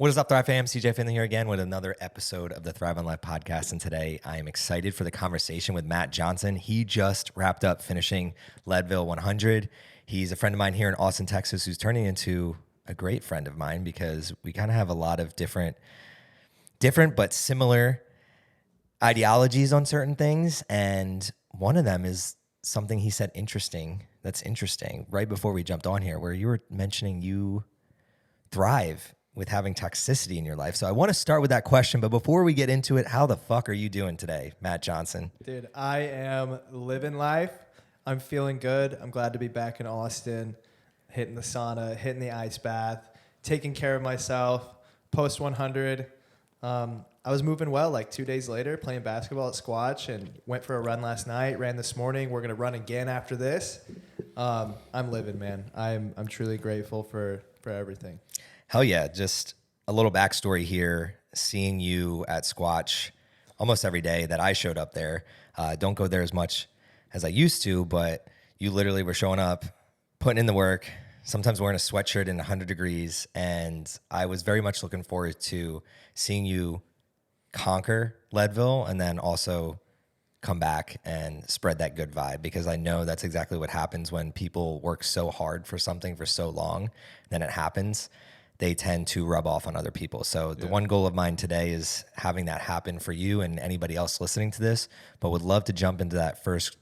What is up, Thrive fam? CJ Finley here again with another episode of the Thrive on Life podcast. And today I am excited for the conversation with Matt Johnson. He just wrapped up finishing Leadville 100. He's a friend of mine here in Austin, Texas, who's turning into a great friend of mine because we kind of have a lot of different but similar ideologies on certain things. And one of them is something he said that's interesting right before we jumped on here, where you were mentioning you thrive with having toxicity in your life. So I want to start with that question, but before we get into it, how the fuck are you doing today, Matt Johnson? Dude, I am living life. I'm feeling good. I'm glad to be back in Austin, hitting the sauna, hitting the ice bath, taking care of myself, post 100. I was moving well like 2 days later, playing basketball at Squatch, and went for a run last night, ran this morning. We're going to run again after this. I'm living, man. I'm truly grateful for everything. Hell yeah. Just a little backstory here, seeing you at Squatch almost every day that I showed up there. Don't go there as much as I used to, but you literally were showing up, putting in the work, sometimes wearing a sweatshirt in 100 degrees. And I was very much looking forward to seeing you conquer Leadville and then also come back and spread that good vibe, because I know that's exactly what happens when people work so hard for something for so long, then it happens. They tend to rub off on other people. So the one goal of mine today is having that happen for you and anybody else listening to this, but would love to jump into that first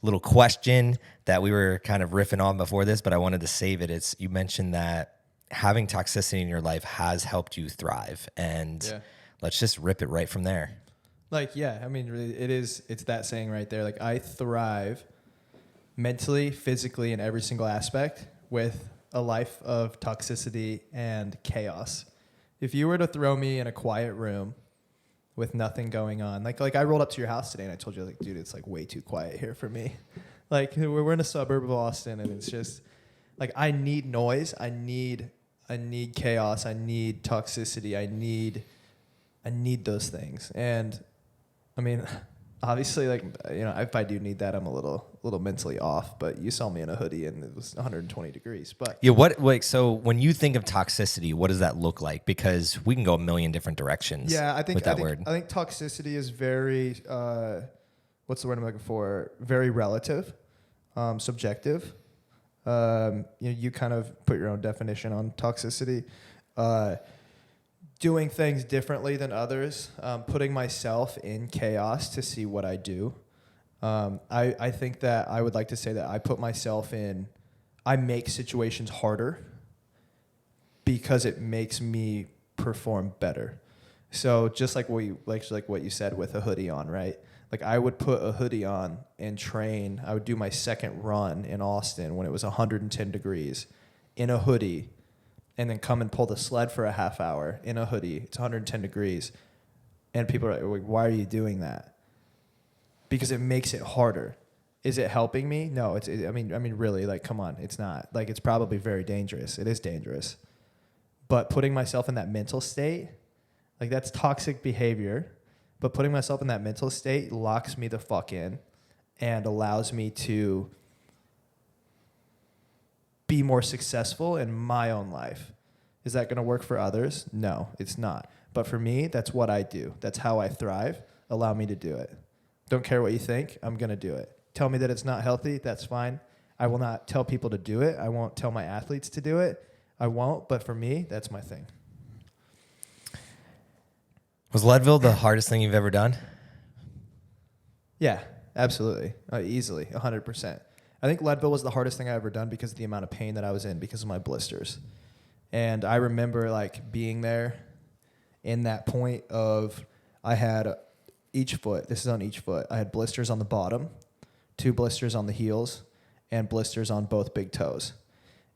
little question that we were kind of riffing on before this, but I wanted to save it. You mentioned that having toxicity in your life has helped you thrive, and let's just rip it right from there. I mean, really, it's that saying right there. Like, I thrive mentally, physically, in every single aspect with a life of toxicity and chaos. If you were to throw me in a quiet room with nothing going on, like I rolled up to your house today and I told you, like, dude, it's like way too quiet here for me. Like, we're in a suburb of Austin, and it's just like, I need noise, I need chaos, I need toxicity, I need those things. And I mean, obviously, like, you know, if I do need that, I'm a little mentally off. But you saw me in a hoodie and it was 120 degrees. But yeah, so when you think of toxicity, what does that look like? Because we can go a million different directions. Yeah, I think word. I think toxicity is very what's the word I'm looking for? Very relative, subjective. You kind of put your own definition on toxicity. Doing things differently than others, putting myself in chaos to see what I do. I think that I would like to say that I make situations harder because it makes me perform better. So just like what you said with a hoodie on, right? Like, I would put a hoodie on and train. I would do my second run in Austin when it was 110 degrees in a hoodie, and then come and pull the sled for a half hour in a hoodie. It's 110 degrees. And people are like, why are you doing that? Because it makes it harder. Is it helping me? No, I mean, really, like, come on. It's not. Like, it's probably very dangerous. It is dangerous. But putting myself in that mental state, like, that's toxic behavior. But putting myself in that mental state locks me the fuck in and allows me to be more successful in my own life. Is that going to work for others? No, it's not. But for me, that's what I do. That's how I thrive. Allow me to do it. Don't care what you think. I'm going to do it. Tell me that it's not healthy. That's fine. I will not tell people to do it. I won't tell my athletes to do it. I won't. But for me, that's my thing. Was Leadville the hardest thing you've ever done? Yeah, absolutely. Easily, 100%. I think Leadville was the hardest thing I ever done because of the amount of pain that I was in because of my blisters. And I remember, like, being there in that point of, I had each foot, this is on each foot, I had blisters on the bottom, 2 blisters on the heels, and blisters on both big toes.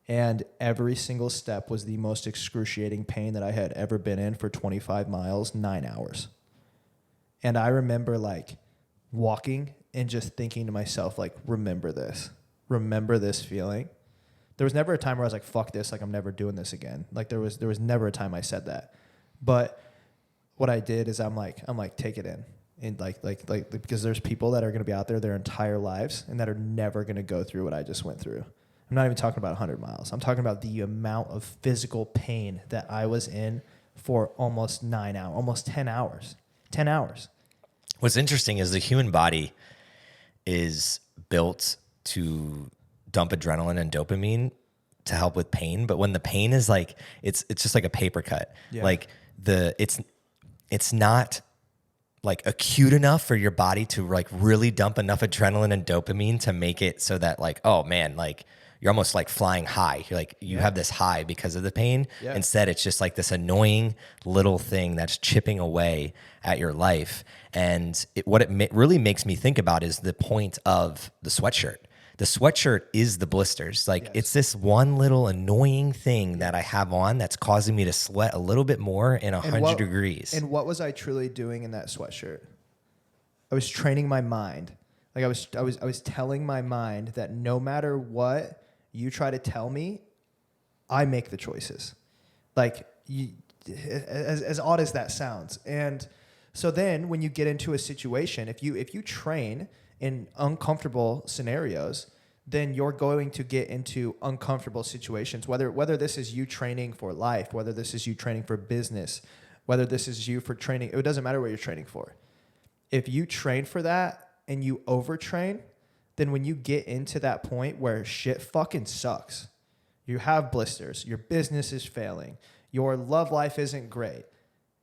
And every single step was the most excruciating pain that I had ever been in for 25 miles, 9 hours. And I remember, like, walking and just thinking to myself, like, remember this feeling. There was never a time where I was like, fuck this, like, I'm never doing this again. Like, there was never a time I said that. But what I did is I'm like, take it in. And like, because there's people that are going to be out there their entire lives and that are never going to go through what I just went through. I'm not even talking about 100 miles. I'm talking about the amount of physical pain that I was in for almost 9 hours, almost 10 hours. 10 hours. What's interesting is the human body is built to dump adrenaline and dopamine to help with pain. But when the pain is like, it's just like a paper cut. Yeah. Like it's not like acute enough for your body to like really dump enough adrenaline and dopamine to make it so that like, oh man, like you're almost like flying high. You're like, you have this high because of the pain. Yeah. Instead, it's just like this annoying little thing that's chipping away at your life. And what it really makes me think about is the point of the sweatshirt. The sweatshirt is the blisters. Like it's this one little annoying thing that I have on that's causing me to sweat a little bit more in 100 degrees. And what was I truly doing in that sweatshirt? I was training my mind. Like I was telling my mind that no matter what you try to tell me, I make the choices. Like as odd as that sounds. And so then when you get into a situation, if you train in uncomfortable scenarios, then you're going to get into uncomfortable situations, whether this is you training for life, whether this is you training for business, whether this is you for training. It doesn't matter what you're training for. If you train for that and you overtrain, then when you get into that point where shit fucking sucks, you have blisters, your business is failing, your love life isn't great,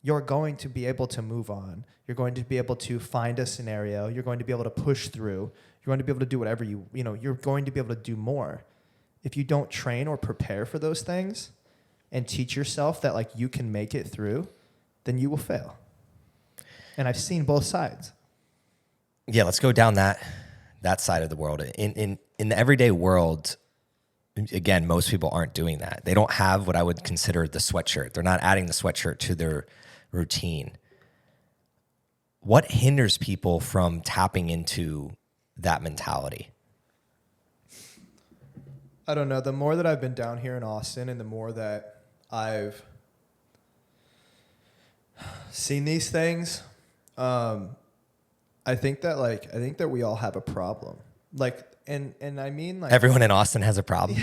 you're going to be able to move on. You're going to be able to find a scenario. You're going to be able to push through. You're going to be able to do whatever you're going to be able to do more. If you don't train or prepare for those things and teach yourself that like you can make it through, then you will fail. And I've seen both sides. Yeah, let's go down that side of the world. In the everyday world, again, most people aren't doing that. They don't have what I would consider the sweatshirt. They're not adding the sweatshirt to their routine. What hinders people from tapping into that mentality? I don't know. The more that I've been down here in Austin and the more that I've seen these things, I think that we all have a problem. Like, and I mean, like, everyone in Austin has a problem.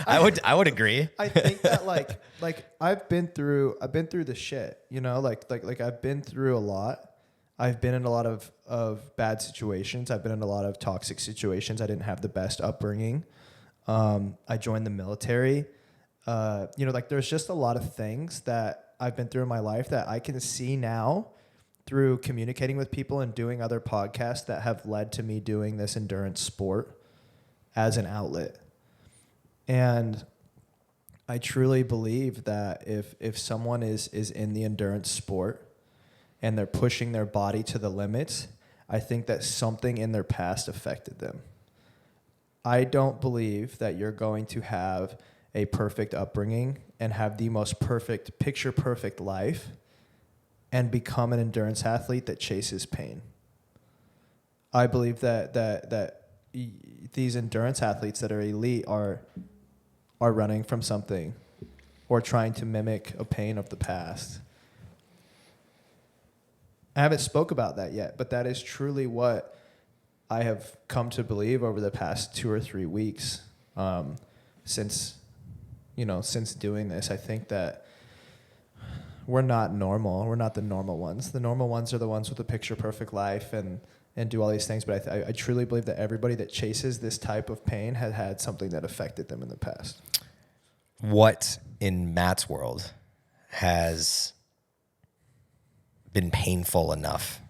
I would agree. I think that like I've been through the shit, like I've been through a lot. I've been in a lot of bad situations. I've been in a lot of toxic situations. I didn't have the best upbringing. I joined the military. Like there's just a lot of things that I've been through in my life that I can see now through communicating with people and doing other podcasts that have led to me doing this endurance sport as an outlet. And I truly believe that if someone is in the endurance sport and they're pushing their body to the limits, I think that something in their past affected them. I don't believe that you're going to have a perfect upbringing and have the most perfect, picture-perfect life and become an endurance athlete that chases pain. I believe that these endurance athletes that are elite are running from something or trying to mimic a pain of the past. I haven't spoke about that yet, but that is truly what I have come to believe over the past 2 or 3 weeks since doing this. I think that we're not normal. We're not the normal ones. The normal ones are the ones with a picture-perfect life and do all these things. But I truly believe that everybody that chases this type of pain has had something that affected them in the past. What in Matt's world has been painful enough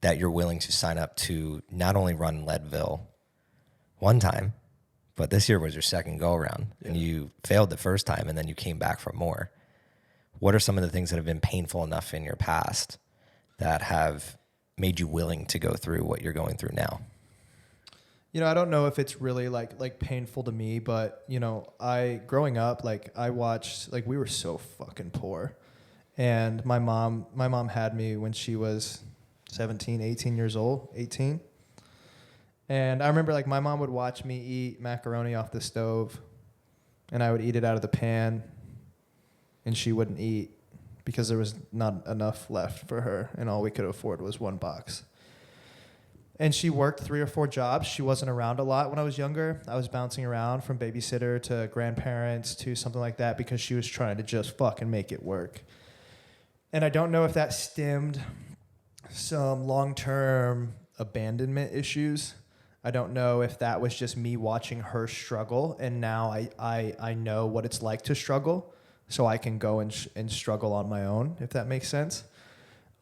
that you're willing to sign up to not only run Leadville one time, but this year was your second go-around, and you failed the first time, and then you came back for more? What are some of the things that have been painful enough in your past that have made you willing to go through what you're going through now? I don't know if it's really like painful to me, but growing up, I watched, we were so fucking poor. And my mom had me when she was 17, 18 years old, 18. And I remember my mom would watch me eat macaroni off the stove and I would eat it out of the pan. And she wouldn't eat because there was not enough left for her, and all we could afford was $1. And she worked 3 or 4 jobs. She wasn't around a lot when I was younger. I was bouncing around from babysitter to grandparents to something like that because she was trying to just fucking make it work. And I don't know if that stemmed some long-term abandonment issues. I don't know if that was just me watching her struggle, and now I know what it's like to struggle, so I can go and struggle on my own, if that makes sense.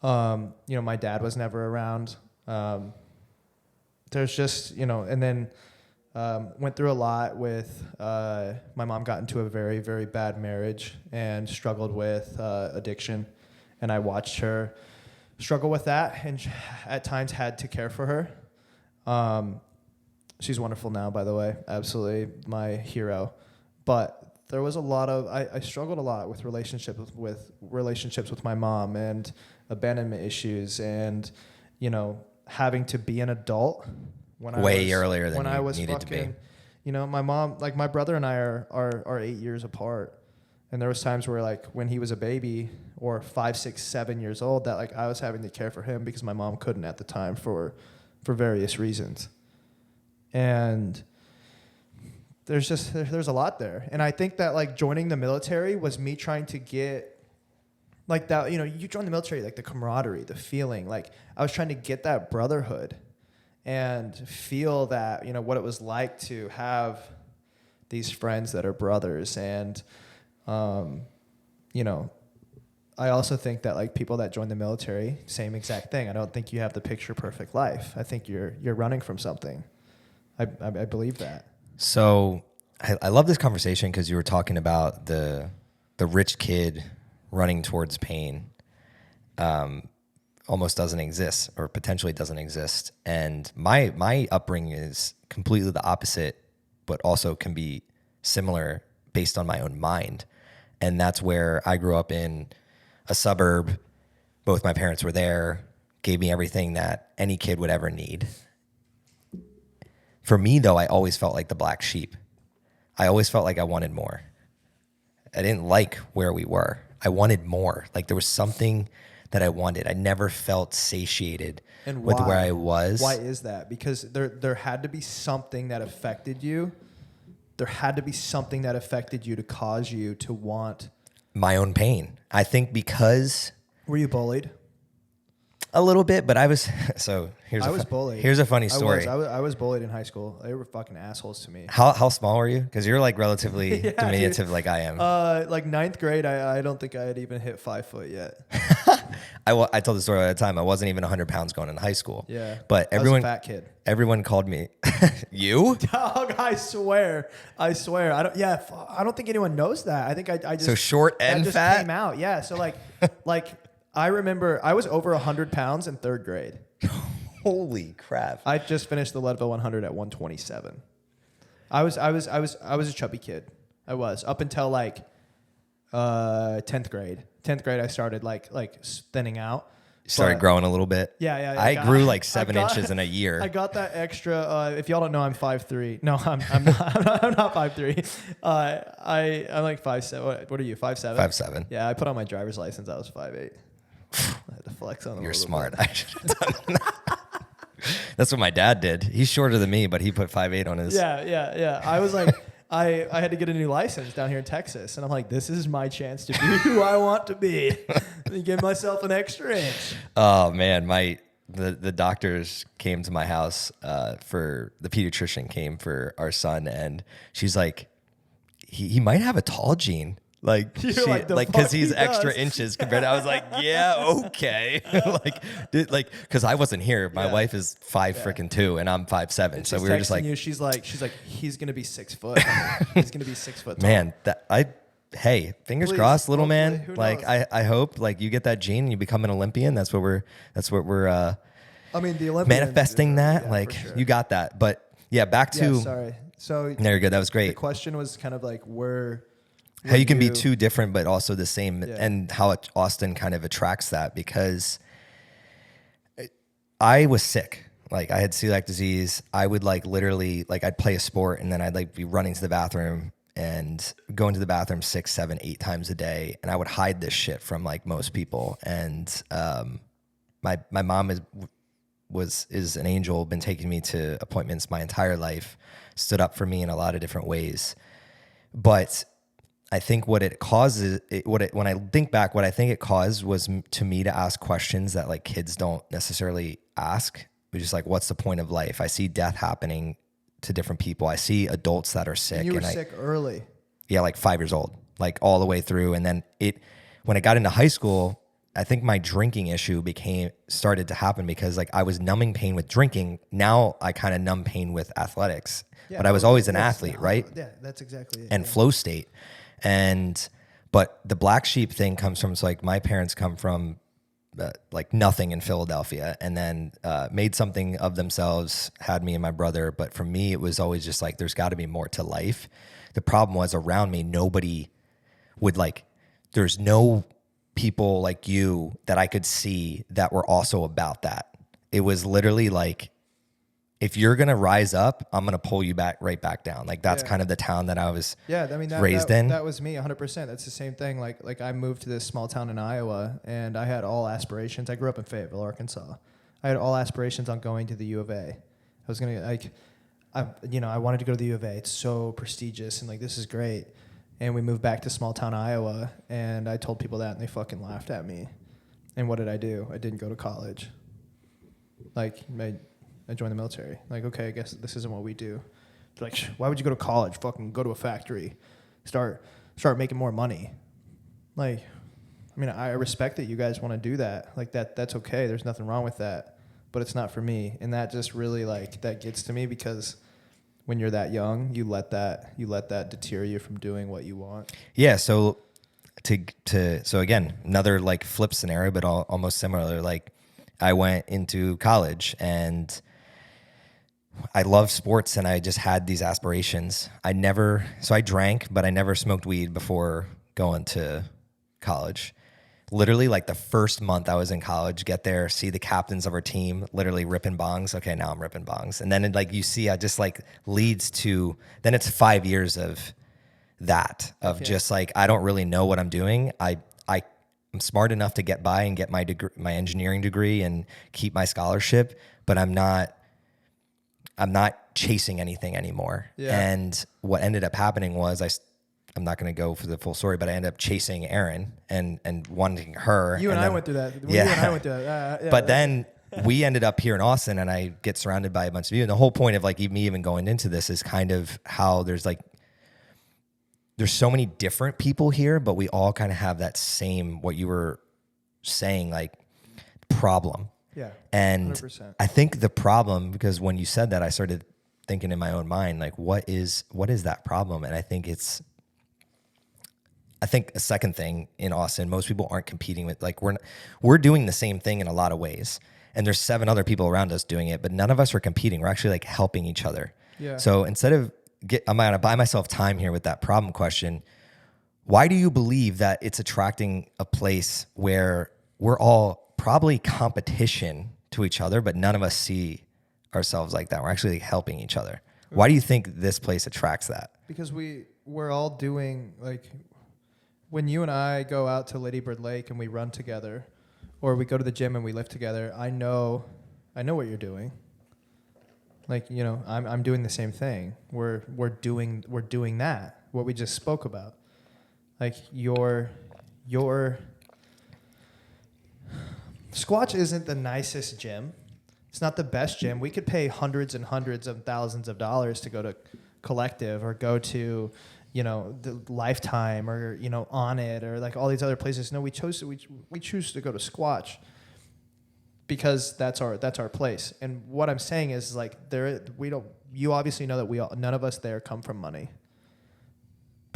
My dad was never around. There's just, and then went through a lot with, my mom got into a very, very bad marriage and struggled with addiction. And I watched her struggle with that and at times had to care for her. She's wonderful now, by the way, absolutely my hero. But there was a lot of, I struggled a lot with relationships with my mom and abandonment issues and, having to be an adult when earlier than I you was needed to be. My mom, like my brother and I are 8 years apart. And there was times where like when he was a baby or 5, 6, 7 years old that like I was having to care for him because my mom couldn't at the time for various reasons. And there's a lot there. And I think that like joining the military was me trying to get like that, you join the military, like the camaraderie, the feeling, like I was trying to get that brotherhood and feel that, what it was like to have these friends that are brothers. And, I also think that like people that join the military, same exact thing. I don't think you have the picture perfect life. I think you're running from something. I believe that. So I love this conversation because you were talking about the rich kid running towards pain almost doesn't exist or potentially doesn't exist. And my upbringing is completely the opposite, but also can be similar based on my own mind. And that's where I grew up in a suburb. Both my parents were there, gave me everything that any kid would ever need. For me, though, I always felt like the black sheep. I always felt like I wanted more. I didn't like where we were. I wanted more. Like there was something that I wanted. I never felt satiated with where I was. Why is that? Because there had to be something that affected you. There had to be something that affected you to cause you to want my own pain. I think because... Were you bullied? A little bit, but I was... So I was bullied. Here's a funny story. I was bullied in high school. They were fucking assholes to me. How small were you? Because you're like relatively diminutive like I am. Like ninth grade, I don't think I had even hit 5 foot yet. I told the story all the time. I wasn't even 100 pounds going into high school. Yeah. But everyone... I was a fat kid. Everyone called me... You? Dog, I swear. I don't think anyone knows that. I think I just... So short and just fat? Came out. Yeah. So like I remember I was over 100 pounds in 3rd grade. Holy crap. I just finished the Leadville 100 at 127. I was a chubby kid. I was up until like 10th grade. 10th grade I started like thinning out. Started growing a little bit. Yeah. I grew like 7 inches in a year. I got that extra. If y'all don't know, I'm 5'3". No, I'm not. I'm not 5'3". I'm like 5'7". What are you? 5'7"? 5'7". Yeah, I put on my driver's license. I was 5'8". I had to flex on them. You're smart. I should have done that. That's what my dad did. He's shorter than me, but he put 5'8" on his. Yeah. I was like, I had to get a new license down here in Texas, and I'm like, this is my chance to be who I want to be. Let me give myself an extra inch. Oh man, the doctors came to my house for the pediatrician came for our son, and she's like, he might have a tall gene. Like, because he's extra inches compared to, I was like, yeah, okay. Because I wasn't here. My wife is 5'2" and I'm 5'7". So we were just like, she's like, he's going to be 6 foot. He's going to be 6 foot tall. Man, hey, fingers crossed, little man. Like, knows? I hope like you get that gene and you become an Olympian. That's what we're I mean, the Olympians manifesting that. Yeah, like sure. you got that. But yeah, back to, sorry. So there you go. That was great. The question was kind of like how you can be two different, but also the same, and how Austin kind of attracts that, because I was sick. Like I had celiac disease. I would like literally like I'd play a sport and then I'd like be running to the bathroom and go into the bathroom 6, 7, 8 times a day. And I would hide this shit from like most people. And my mom is an angel, been taking me to appointments my entire life, stood up for me in a lot of different ways. But I think what it causes, when I think back, what I think it caused was to me to ask questions that like kids don't necessarily ask, which is like, what's the point of life? I see death happening to different people. I see adults that are sick. And you were sick early. Yeah, like 5 years old, like all the way through. And then when I got into high school, I think my drinking issue started to happen because like I was numbing pain with drinking. Now I kind of numb pain with athletics, but I was always an athlete, right? Yeah, that's exactly it. And flow state. But the black sheep thing comes from, it's like my parents come from like nothing in Philadelphia, and then made something of themselves, had me and my brother. But for me, it was always just like, there's got to be more to life. The problem was around me, nobody would like, there's no people like you that I could see that were also about that. It was literally like, if you're going to rise up, I'm going to pull you right back down. Like that's kind of the town that I was raised in. That was me 100%. That's the same thing. Like I moved to this small town in Iowa, and I had all aspirations. I grew up in Fayetteville, Arkansas. I had all aspirations on going to the U of A. I was going to I wanted to go to the U of A. It's so prestigious and like, this is great. And we moved back to small town Iowa, and I told people that, and they fucking laughed at me. And what did I do? I didn't go to college. Like, I joined the military. Like, okay, I guess this isn't what we do. They're like, why would you go to college? Fucking go to a factory. Start making more money. Like, I mean, I respect that you guys want to do that. Like, that's okay. There's nothing wrong with that. But it's not for me. And that just really, like, that gets to me because when you're that young, you let that deter you from doing what you want. Yeah. So so again, another like flip scenario, but almost similar. Like I went into college and I love sports and I just had these aspirations. I drank, but I never smoked weed before going to college. Literally like the first month I was in college, get there, see the captains of our team literally ripping bongs. Okay, now I'm ripping bongs. And then you see, I just like leads to, then it's 5 years of that, of just like, I don't really know what I'm doing. I'm smart enough to get by and get my degree, my engineering degree, and keep my scholarship, but I'm not chasing anything anymore. Yeah. And what ended up happening was I'm not going to go for the full story, but I ended up chasing Erin and wanting her. You and I went through that. Yeah. You and I went through that. Yeah, but then we ended up here in Austin, and I get surrounded by a bunch of you. And the whole point of like me even going into this is kind of how there's so many different people here, but we all kind of have that same, what you were saying, like problem. Yeah. And 100%. I think the problem, because when you said that, I started thinking in my own mind, like, what is that problem? And I think a second thing in Austin, most people aren't competing with, like, we're doing the same thing in a lot of ways. And there's 7 other people around us doing it, but none of us are competing. We're actually like helping each other. Yeah. So instead of I'm going to buy myself time here with that problem question. Why do you believe that it's attracting a place where we're all probably competition to each other, but none of us see ourselves like that? We're actually helping each other. Why do you think this place attracts that? Because we're all doing, like, when you and I go out to Leadville Lake and we run together, or we go to the gym and we lift together, I know what you're doing. Like, you know, I'm doing the same thing. We're doing that, what we just spoke about. Like, your Squatch isn't the nicest gym. It's not the best gym. We could pay hundreds and hundreds of thousands of dollars to go to Collective or go to, you know, the Lifetime or, you know, On It or like all these other places. No, we choose to go to Squatch because that's our place. And what I'm saying is, like, you obviously know that none of us there come from money.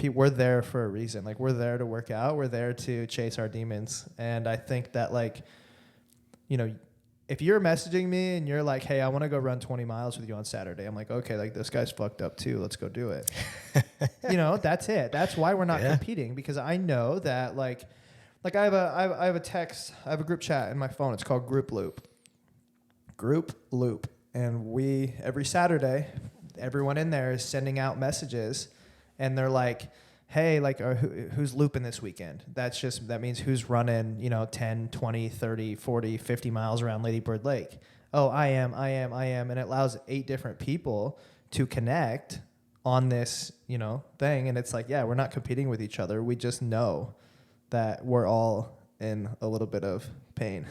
We're there for a reason. Like, we're there to work out. We're there to chase our demons. And I think that, like, you know, if you're messaging me and you're like, hey, I want to go run 20 miles with you on Saturday, I'm like, okay, like, this guy's fucked up too. Let's go do it. You know, that's it. That's why we're not competing, because I know that, like I have a text, I have a group chat in my phone. It's called Group Loop. And every Saturday, everyone in there is sending out messages, and they're like, hey, like, who's looping this weekend? That means who's running, you know, 10, 20, 30, 40, 50 miles around Lady Bird Lake. oh, I am, and it allows 8 different people to connect on this, thing. And it's like, yeah, we're not competing with each other. We just know that we're all in a little bit of pain.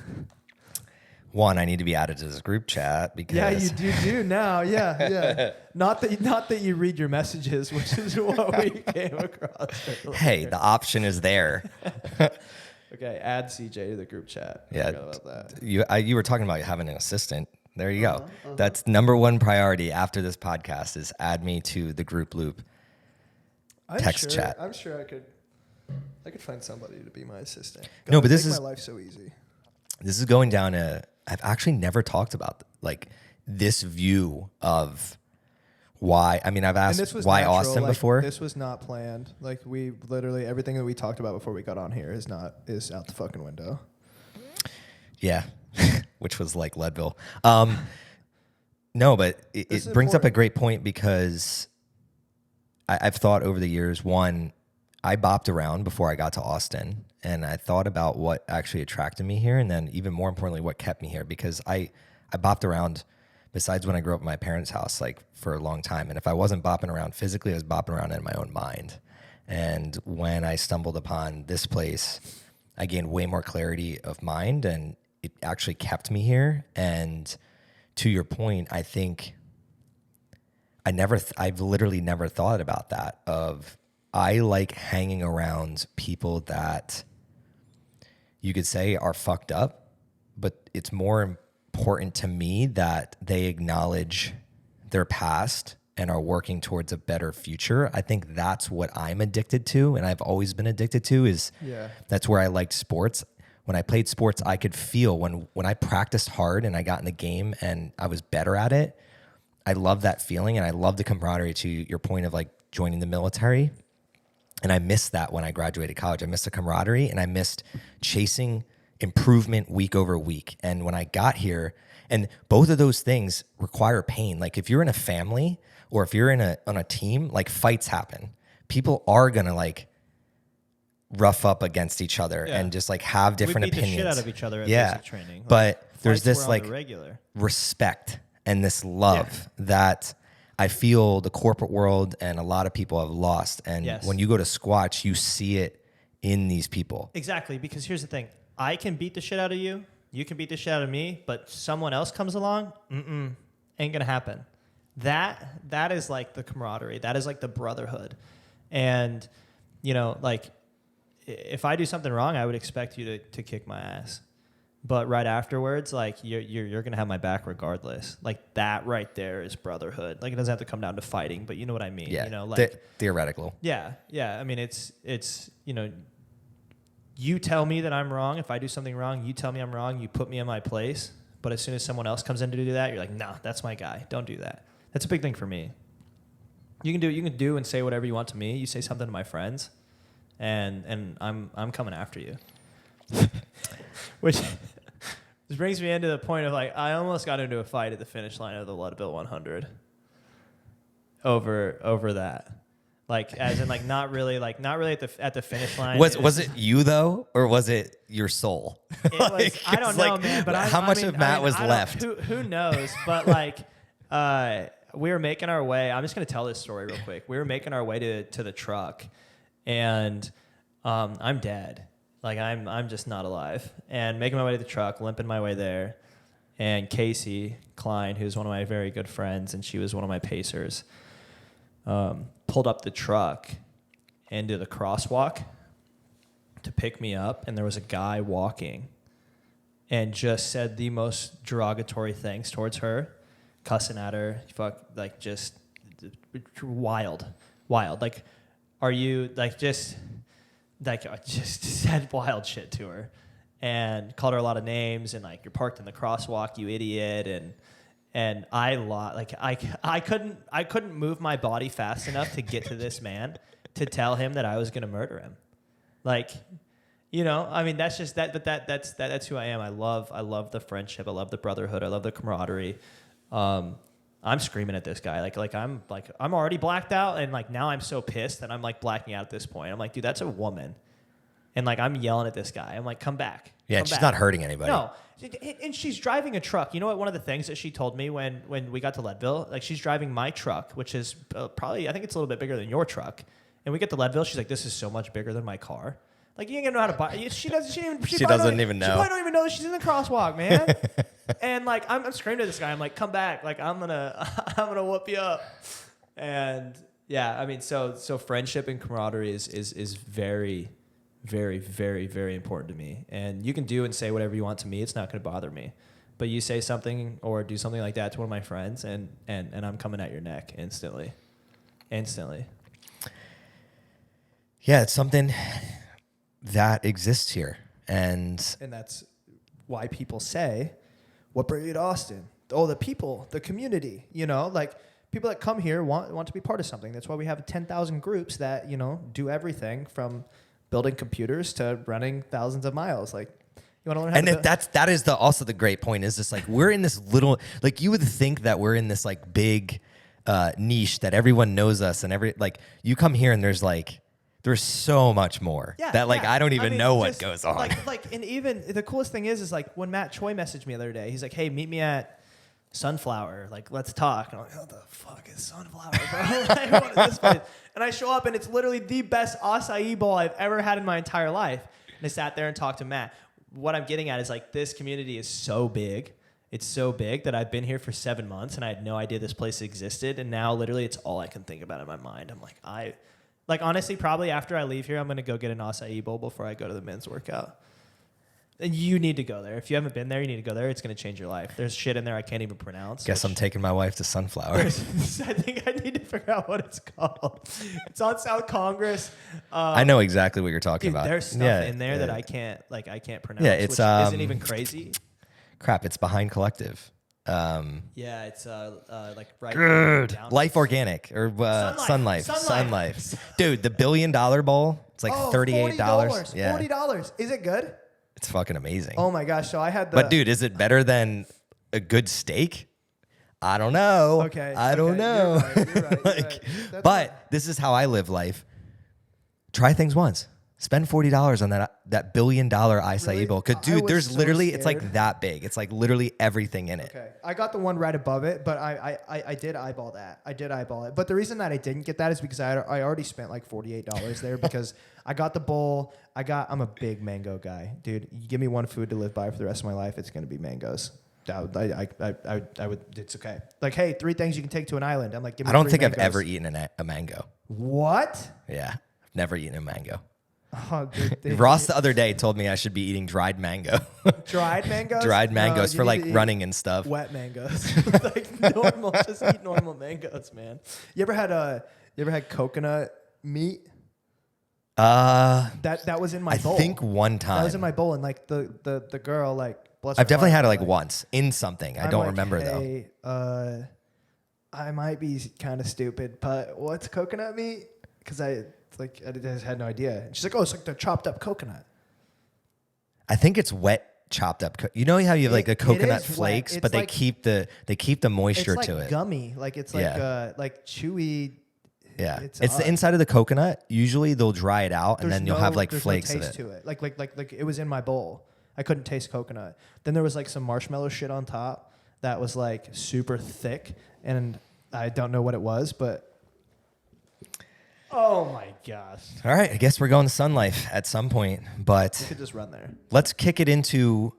One, I need to be added to this group chat because Yeah, you do now. Yeah. Not that you read your messages, which is what we came across. Hey, the option is there. Okay, add CJ to the group chat. Yeah, I forgot about that. you were talking about having an assistant. There you go. That's number one priority after this podcast is add me to the group loop text chat. I'm sure I could find somebody to be my assistant. No, but this make is my life so easy. This is going down I've actually never talked about like this view of why. I mean, I've asked why natural. Austin before. This was not planned. Like we literally everything that we talked about before we got on here is out the fucking window. Yeah, which was like Leadville. No, but it brings up a great point because I've thought over the years, one, I bopped around before I got to Austin, and I thought about what actually attracted me here, and then even more importantly, what kept me here, because I bopped around besides when I grew up in my parents' house, like for a long time. And if I wasn't bopping around physically, I was bopping around in my own mind. And when I stumbled upon this place, I gained way more clarity of mind, and it actually kept me here. And to your point, I think I've literally never thought about that of I like hanging around people that you could say are fucked up, but it's more important to me that they acknowledge their past and are working towards a better future. I think that's what I'm addicted to, and I've always been addicted to that's where I liked sports. When I played sports, I could feel when I practiced hard and I got in the game and I was better at it, I love that feeling, and I love the camaraderie, to your point of like joining the military. And I missed that when I graduated college. I missed the camaraderie, and I missed chasing improvement week over week. And when I got here, and both of those things require pain. Like if you're in a family or if you're on a team, like fights happen. People are gonna like rough up against each other and just like have different we beat opinions. The shit out of each other at basic training. Like, but there's this on like the regular respect and this love that I feel the corporate world and a lot of people have lost. And when you go to Squatch, you see it in these people. Exactly, because here's the thing. I can beat the shit out of you. You can beat the shit out of me, but someone else comes along, ain't gonna happen. That is like the camaraderie. That is like the brotherhood. And, like if I do something wrong, I would expect you to kick my ass. But right afterwards, like you're gonna have my back regardless. Like that right there is brotherhood. Like it doesn't have to come down to fighting, but you know what I mean. Yeah, like theoretical. Yeah. I mean, it's you tell me that I'm wrong. If I do something wrong, you tell me I'm wrong. You put me in my place. But as soon as someone else comes in to do that, you're like, nah, that's my guy. Don't do that. That's a big thing for me. You can do and say whatever you want to me. You say something to my friends, and I'm coming after you. Which brings me into the point of like I almost got into a fight at the finish line of the Leadville 100 over that. Like as in like not really at the finish line. Was it you though, or was it your soul? It was, I don't know, man. But how much of Matt was left? Who knows? But like we were making our way. I'm just gonna tell this story real quick. We were making our way to the truck, and I'm dead. Like I'm just not alive. And making my way to the truck, limping my way there. And Casey Klein, who's one of my very good friends, and she was one of my pacers, pulled up the truck into the crosswalk to pick me up, and there was a guy walking and just said the most derogatory things towards her, cussing at her, like just wild. Like, are you just said wild shit to her and called her a lot of names and like, you're parked in the crosswalk, you idiot. And I couldn't move my body fast enough to get to this man to tell him that I was going to murder him. Like, I mean, that's just that's who I am. I love the friendship. I love the brotherhood. I love the camaraderie. I'm screaming at this guy. I'm already blacked out. And like, now I'm so pissed that I'm like blacking out at this point. I'm like, dude, that's a woman. And like, I'm yelling at this guy. I'm like, come back. Yeah, come she's back. not hurting anybody. No. And she's driving a truck. You know what? One of the things that she told me when we got to Leadville, like she's driving my truck, which is probably, I think it's a little bit bigger than your truck. And we get to Leadville. She's like, this is so much bigger than my car. Like, you ain't gonna know how to buy. She doesn't even know. She probably don't even know that she's in the crosswalk, man. And like, I'm screaming at this guy. I'm like, come back. Like, I'm gonna whoop you up. And yeah, I mean, so friendship and camaraderie is very, very, very, very important to me. And you can do and say whatever you want to me. It's not going to bother me. But you say something or do something like that to one of my friends, and I'm coming at your neck instantly. Yeah, it's something that exists here. And that's why people say, what brought you to Austin? Oh, the people, the community, you know, like people that come here want to be part of something. That's why we have 10,000 groups that, you know, do everything from building computers to running thousands of miles. Like, you want to learn how to that is also the great point is just like, we're in this little, like you would think that we're in this like big niche that everyone knows us and like you come here and there's so much more that like, I don't even know what goes on. Like, and even the coolest thing is like when Matt Choi messaged me the other day, he's like, hey, meet me at Sunflower, like let's talk. And I'm like, what the fuck is Sunflower, bro? Like, what is this place? And I show up and it's literally the best acai bowl I've ever had in my entire life. And I sat there and talked to Matt. What I'm getting at is like, this community is so big. It's so big that I've been here for 7 months and I had no idea this place existed. And now literally it's all I can think about in my mind. I'm like, honestly, probably after I leave here, I'm going to go get an acai bowl before I go to the men's workout. And you need to go there. If you haven't been there, you need to go there. It's going to change your life. There's shit in there I can't even pronounce. Guess I'm taking my wife to Sunflower. I think I need to figure out what it's called. It's on South Congress. I know exactly what you're talking about. There's stuff in there that I can't pronounce. Yeah, it's which isn't even crazy. Crap, it's behind Collective. Yeah, it's like right down. Life Organic or Sun Life. Dude, the $1 billion bowl, it's like $38. Yeah. $40. Is it good? It's fucking amazing. Oh my gosh! So I had But dude, is it better than a good steak? I don't know. Okay. I don't know. You're right. But this is how I live life. Try things once. Spend $40 on that $1 billion acai bowl. Cause dude, there's literally it's like that big. It's like literally everything in it. Okay. I got the one right above it, but I did eyeball that. I did eyeball it. But the reason that I didn't get that is because I already spent like $48 there because I got the bowl. I'm a big mango guy, dude. You give me one food to live by for the rest of my life, it's gonna be mangoes. I would. It's okay. Like, hey, 3 things you can take to an island. I'm like, give me. I don't 3 think mangoes. I've ever eaten a mango. What? Yeah, I've never eaten a mango. Oh, dude, Ross the other day told me I should be eating dried mango. Dried mangoes? Dried mangoes No, for you like need to running and stuff. Wet mangoes. Like normal, just eat normal mangoes, man. You ever had coconut meat? That was in my bowl. I think one time. That was in my bowl, and like the girl, like, bless I've her definitely heart, had it like once in something. I don't remember though. I might be kind of stupid, but what's coconut meat? Because I just had no idea. And she's like, oh, it's like the chopped up coconut. I think it's wet chopped up. You know how you have like the coconut is wet. flakes, It's but they like- keep the moisture It's to like it. gummy, like it's like like chewy. Yeah, It's it's the odd. inside of the coconut. Usually they'll dry it out, and then you'll have like there's flakes no of taste it. to it. Like it was in my bowl. I couldn't taste coconut. Then there was like some marshmallow shit on top that was like super thick, and I don't know what it was, but oh my gosh, All right, I guess we're going to Sun Life at some point, you but could just run there. let's kick it into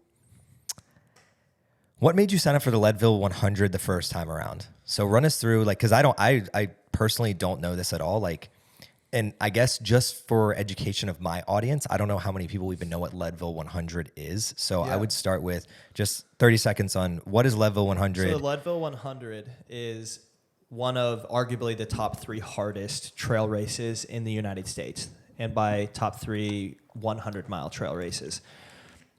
what made you sign up for the Leadville 100 the first time around. So run us through, like, because I personally don't know this at all, like. And I guess just for education of my audience, I don't know how many people even know what Leadville 100 is. So I would start with just 30 seconds on what is Leadville 100. So the Leadville 100 is one of arguably the top 3 hardest trail races in the United States. And by top 3, 100-mile trail races.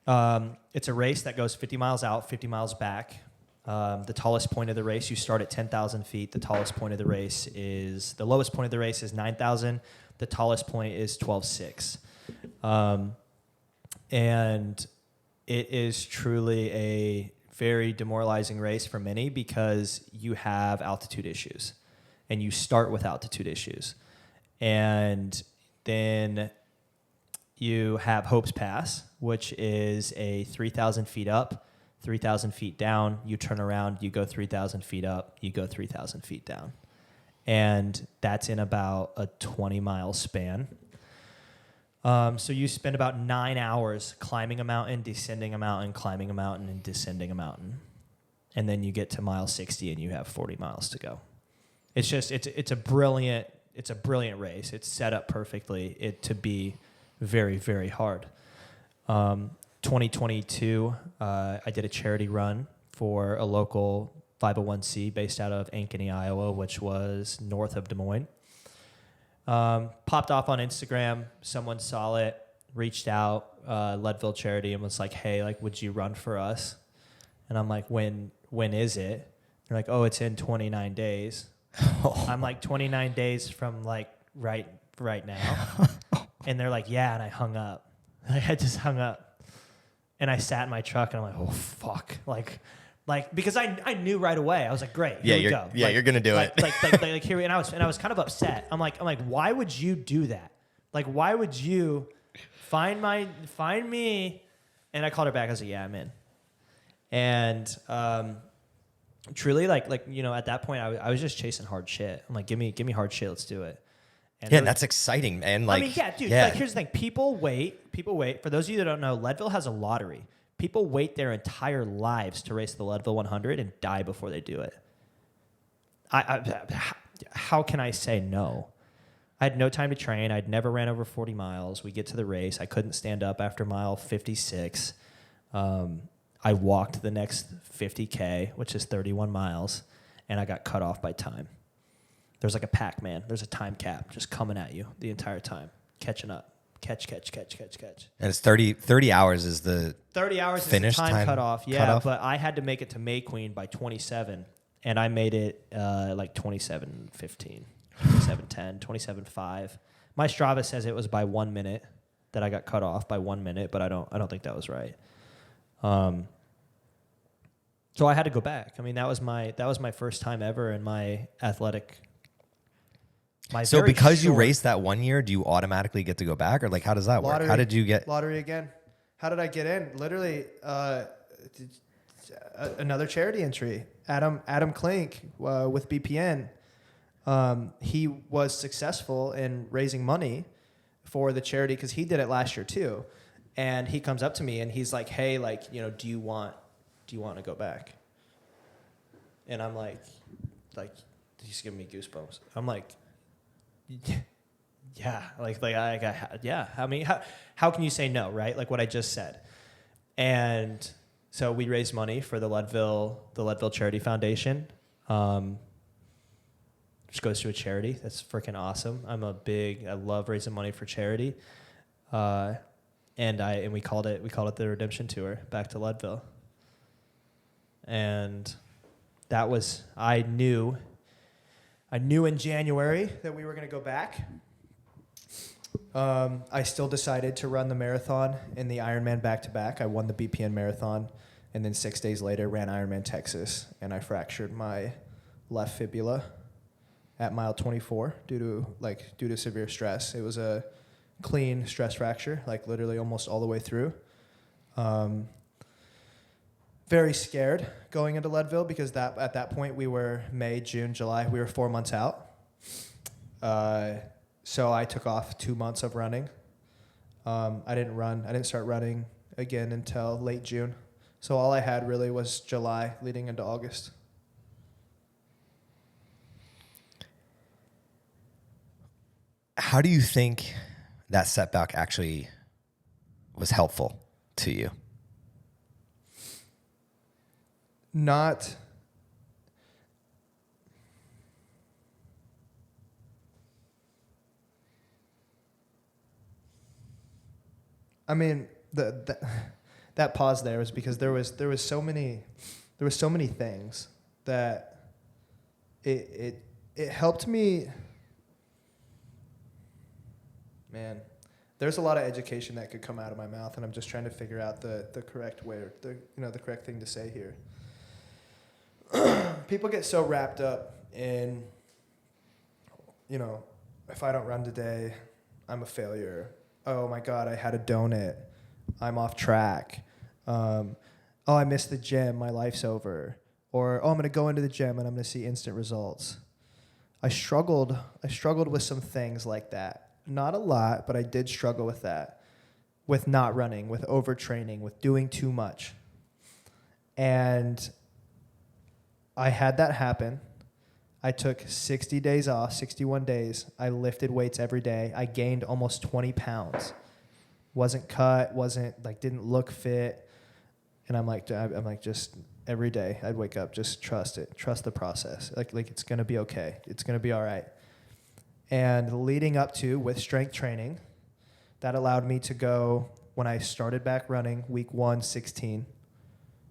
It's a race that goes 50 miles out, 50 miles back. The tallest point of the race, you start at 10,000 feet. The lowest point of the race is 9,000. The tallest point is 12,600. And it is truly a very demoralizing race for many because you have altitude issues and you start with altitude issues. And then you have Hope's Pass, which is a 3,000 feet up, 3,000 feet down. You turn around, you go 3,000 feet up, you go 3,000 feet down. And that's in about a 20-mile span. So you spend about 9 hours climbing a mountain, descending a mountain, climbing a mountain, and descending a mountain. And then you get to mile 60 and you have 40 miles to go. It's just, it's a brilliant race. It's set up perfectly to be very, very hard. 2022, I did a charity run for a local 501c based out of Ankeny, Iowa, which was north of Des Moines. Popped off on Instagram. Someone saw it, reached out, Leadville charity, and was like, "Hey, like, would you run for us?" And I'm like, "When is it?" They're like, "Oh, it's in 29 days." I'm like, 29 days from like right now. And they're like, "Yeah," and I hung up. Like, I just hung up. And I sat in my truck and I'm like, "Oh fuck." Like because I knew right away. I was like, "Great, here we go." Yeah, like, you're gonna do it. Like here and I was kind of upset. I'm like, why would you do that? Like, why would you find me? And I called her back. I was like, "Yeah, I'm in." And truly, like at that point, I was just chasing hard shit. I'm like, give me hard shit. Let's do it. And that's exciting, man. Like, I mean, yeah, dude. Yeah. Like, here's the thing: people wait. For those of you that don't know, Leadville has a lottery. People wait their entire lives to race the Leadville 100 and die before they do it. How can I say no? I had no time to train. I'd never ran over 40 miles. We get to the race. I couldn't stand up after mile 56. I walked the next 50K, which is 31 miles, and I got cut off by time. There's like a Pac-Man. There's a time cap just coming at you the entire time, catching up. Catch. And it's 30 hours is the 30 hours finish is the time cutoff. Yeah, cutoff? But I had to make it to May Queen by 27, and I made it like 27:15, 27:10, 27:5. My Strava says it was by 1 minute that I got cut off by 1 minute, but I don't think that was right. So I had to go back. I mean, that was my first time ever in my athletic. So because you raced that 1 year, do you automatically get to go back, or like how does that work? How did you get lottery again? How did I get in? Literally, another charity entry. Adam Klink with BPN. He was successful in raising money for the charity because he did it last year too. And he comes up to me and he's like, "Hey, like, do you want to go back?" And I'm like, he's giving me goosebumps. I'm like, yeah, yeah. I mean, how can you say no, right? Like what I just said. And so we raised money for the Leadville Charity Foundation, which goes to a charity. That's freaking awesome. I love raising money for charity. And we called it the Redemption Tour back to Leadville. And that was, I knew in January that we were going to go back. I still decided to run the marathon and the Ironman back-to-back. I won the BPN marathon, and then 6 days later ran Ironman Texas, and I fractured my left fibula at mile 24 due to severe stress. It was a clean stress fracture, like literally almost all the way through. Very scared going into Leadville because at that point we were May, June, July. We were 4 months out. So I took off 2 months of running. I didn't start running again until late June. So all I had really was July leading into August. How do you think that setback actually was helpful to you? Not. I mean, that pause there was because there was so many things that it helped me. Man, there's a lot of education that could come out of my mouth, and I'm just trying to figure out the correct way, or the correct thing to say here. People get so wrapped up in, if I don't run today, I'm a failure. oh my God, I had a donut. I'm off track. Oh, I missed the gym. My life's over. Or, oh, I'm going to go into the gym and I'm going to see instant results. I struggled with some things like that. Not a lot, but I did struggle with that. With not running, with overtraining, with doing too much. And I had that happen. I took 60 days off, 61 days. I lifted weights every day. I gained almost 20 pounds. Wasn't cut, didn't look fit. And I'm like, just every day I'd wake up, just trust it, trust the process. Like it's going to be okay. It's going to be all right. And leading up to, with strength training, that allowed me to go, when I started back running, week 1, 16,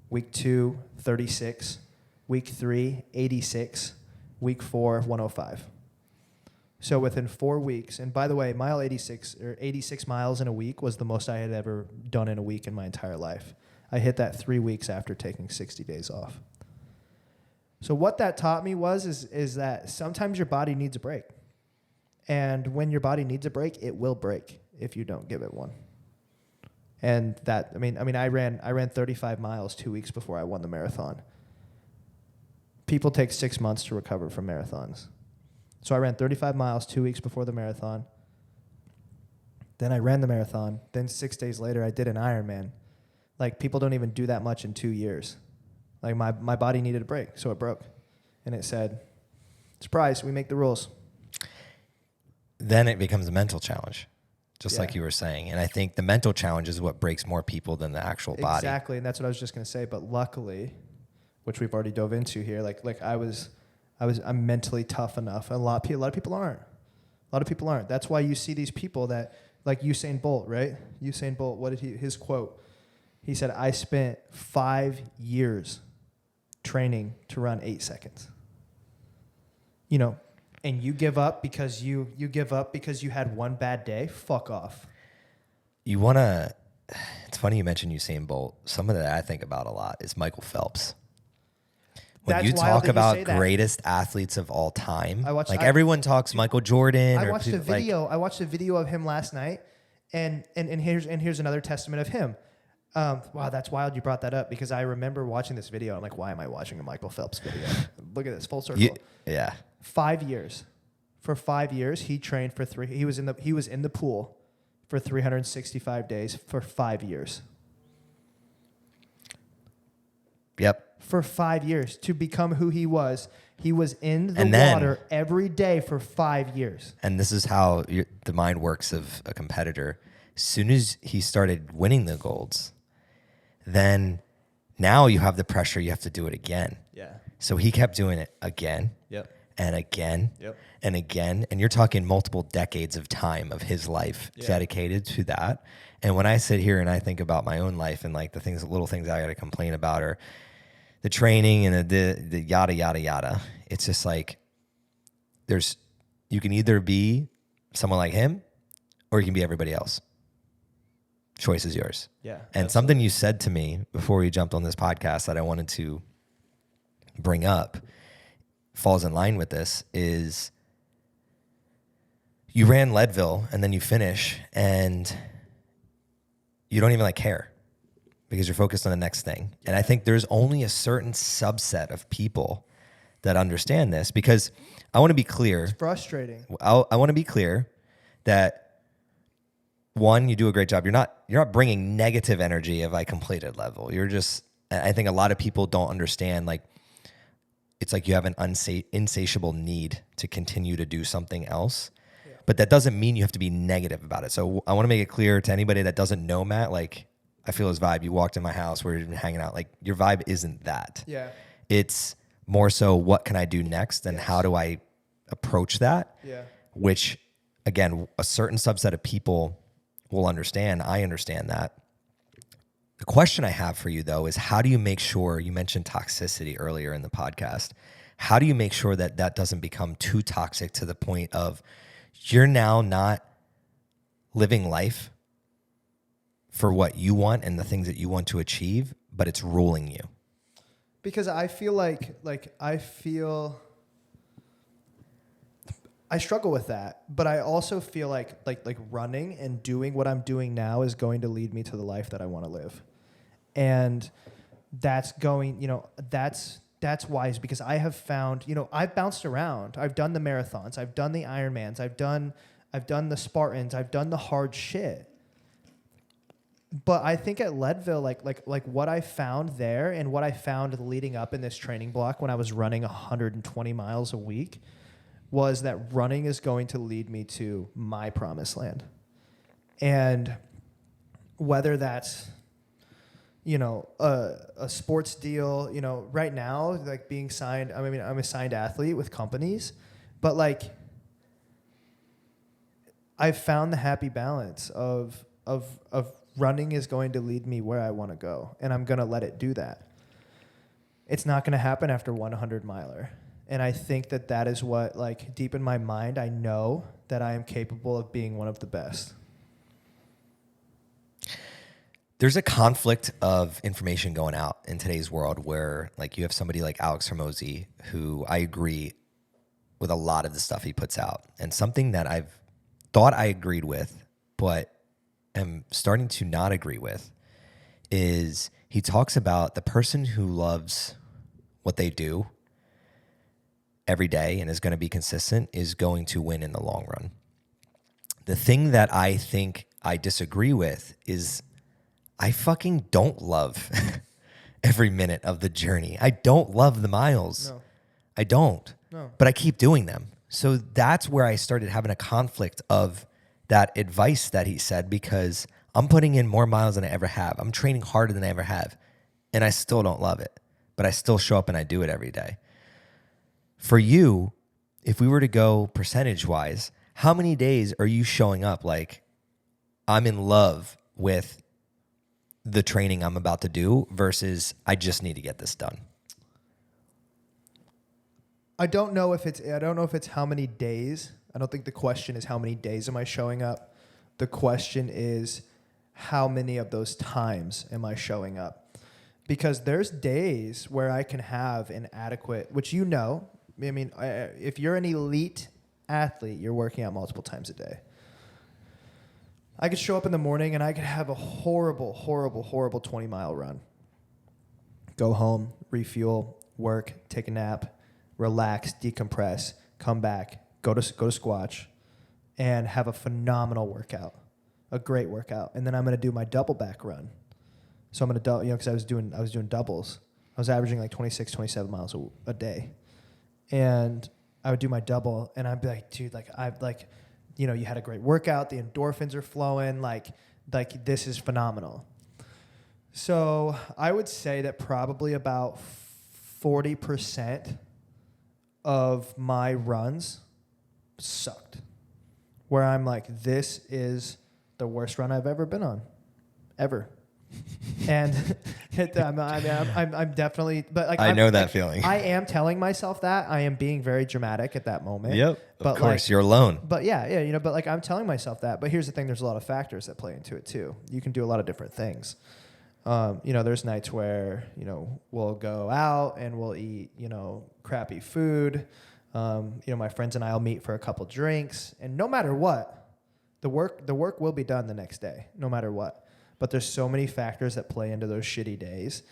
week 2, 36, week 3, 86, week 4, 105. So within 4 weeks, and by the way, 86 miles in a week was the most I had ever done in a week in my entire life. I hit that 3 weeks after taking 60 days off. So what that taught me is that sometimes your body needs a break. And when your body needs a break, it will break if you don't give it one. And that, I ran 35 miles 2 weeks before I won the marathon. People take 6 months to recover from marathons. So I ran 35 miles 2 weeks before the marathon. Then I ran the marathon. Then 6 days later, I did an Ironman. Like, people don't even do that much in 2 years. Like, my body needed a break, so it broke. And it said, surprise, we make the rules. Then it becomes a mental challenge, just Yeah. like you were saying. And I think the mental challenge is what breaks more people than the actual body. Exactly, and that's what I was just going to say. But luckily, which we've already dove into here, I'm mentally tough enough. A lot of people aren't. That's why you see these people that, like Usain Bolt, right? Usain Bolt, what did his quote? He said, I spent 5 years training to run 8 seconds. And you give up because you had one bad day? Fuck off. It's funny you mentioned Usain Bolt. Some of that I think about a lot is Michael Phelps. When That's you wild talk that you about say that. Greatest athletes of all time, everyone talks Michael Jordan. I watched a video of him last night, and here's another testament of him. Wow, that's wild you brought that up, because I remember watching this video. I'm like, why am I watching a Michael Phelps video? Look at this, full circle. Yeah. 5 years. For 5 years, he trained for 3. He was in the pool for 365 days for 5 years. Yep. For 5 years to become who he was. He was in the water every day for 5 years. And this is how the mind works of a competitor. As soon as he started winning the golds, then now you have the pressure. You have to do it again. Yeah. So he kept doing it again. Yep. And again. Yep. And again. And you're talking multiple decades of time of his life dedicated to that. And when I sit here and I think about my own life and like the little things I got to complain about are the training and the yada, yada, yada. It's just like you can either be someone like him or you can be everybody else. Choice is yours. Yeah. And absolutely. something you said to me before we jumped on this podcast that I wanted to bring up falls in line with this is you ran Leadville and then you finish and you don't even care because you're focused on the next thing. And I think there's only a certain subset of people that understand this, because I want to be clear. It's frustrating. I want to be clear that one, you do a great job. You're not bringing negative energy of I completed Leadville. I think a lot of people don't understand, it's like you have an insatiable need to continue to do something else. Yeah. But that doesn't mean you have to be negative about it. So I want to make it clear to anybody that doesn't know Matt, I feel his vibe. You walked in my house, we're hanging out. Your vibe isn't that. Yeah. It's more so what can I do next and how do I approach that? Yeah. Which, again, a certain subset of people will understand. I understand that. The question I have for you, though, is how do you make sure, you mentioned toxicity earlier in the podcast, how do you make sure that that doesn't become too toxic to the point of you're now not living life for what you want and the things that you want to achieve, but it's ruling you? Because I feel I struggle with that, but I also feel like running and doing what I'm doing now is going to lead me to the life that I want to live. And that's going, that's wise because I have found, I've bounced around. I've done the marathons, I've done the Ironmans, I've done the Spartans, I've done the hard shit. But I think at Leadville, like what I found there and what I found leading up in this training block when I was running 120 miles a week was that running is going to lead me to my promised land. And whether that's, a sports deal, right now, like being signed, I'm a signed athlete with companies, but like I've found the happy balance of running is going to lead me where I want to go, and I'm going to let it do that. It's not going to happen after 100 miler. And I think that is what, like, deep in my mind, I know that I am capable of being one of the best. There's a conflict of information going out in today's world where, like, you have somebody like Alex Hormozi, who I agree with a lot of the stuff he puts out. And something that I've thought I agreed with, but am starting to not agree with, is he talks about the person who loves what they do every day and is going to be consistent is going to win in the long run. The thing that I think I disagree with is I fucking don't love every minute of the journey. I don't love the miles. No. I don't. No. But I keep doing them. So that's where I started having a conflict of that advice that he said, because I'm putting in more miles than I ever have. I'm training harder than I ever have. And I still don't love it. But I still show up and I do it every day. For you, if we were to go percentage-wise, how many days are you showing up like, I'm in love with the training I'm about to do versus I just need to get this done? I don't know if it's how many days. I don't think the question is how many days am I showing up. The question is how many of those times am I showing up? Because there's days where I can have an adequate, which if you're an elite athlete, you're working out multiple times a day. I could show up in the morning and I could have a horrible 20-mile run. Go home, refuel, work, take a nap, relax, decompress, come back, go to Squatch, and have a phenomenal workout, a great workout. And then I'm going to do my double back run. So I'm going to, because I was doing doubles. I was averaging like 26, 27 miles a day. And I would do my double, and I'd be like, dude, you had a great workout. The endorphins are flowing. Like this is phenomenal. So I would say that probably about 40% of my runs sucked, where I'm like, this is the worst run I've ever been on, ever. And I'm definitely, but like I know that feeling. I am telling myself that. I am being very dramatic at that moment. Yep. But of course, you're alone. But yeah, but like I'm telling myself that. But here's the thing: there's a lot of factors that play into it too. You can do a lot of different things. There's nights where we'll go out and we'll eat crappy food. My friends and I will meet for a couple drinks, and no matter what, the work will be done the next day, no matter what. But there's so many factors that play into those shitty days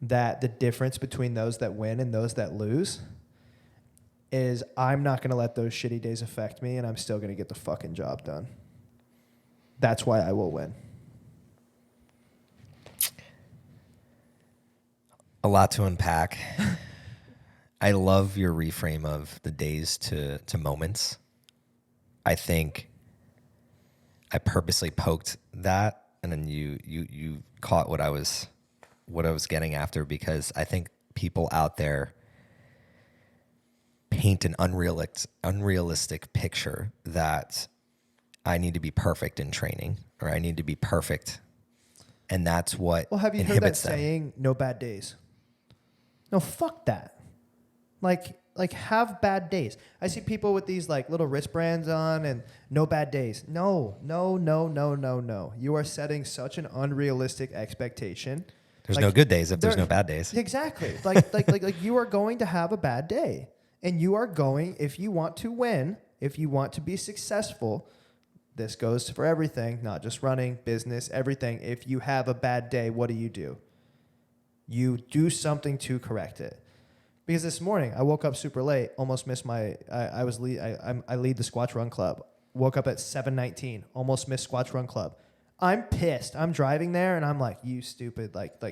that the difference between those that win and those that lose is I'm not going to let those shitty days affect me, and I'm still going to get the fucking job done. That's why I will win. A lot to unpack. I love your reframe of the days to moments. I think I purposely poked that, and then you caught what I was getting after, because I think people out there paint an unrealistic picture that I need to be perfect in training, or I need to be perfect, and that's what have you heard that saying, no bad days? No, fuck that. Like have bad days. I see people with these like little wristbands on and no bad days. No. You are setting such an unrealistic expectation. There's no good days if there's no bad days. Exactly. Like you are going to have a bad day, and you are going, if you want to win if you want to be successful, this goes for everything, not just running, business, everything. If you have a bad day, what do? You do something to correct it. Because this morning I woke up super late, almost missed my. I lead the Squatch Run Club. Woke up at 7:19, almost missed Squatch Run Club. I'm pissed. I'm driving there and I'm like, you stupid. Like,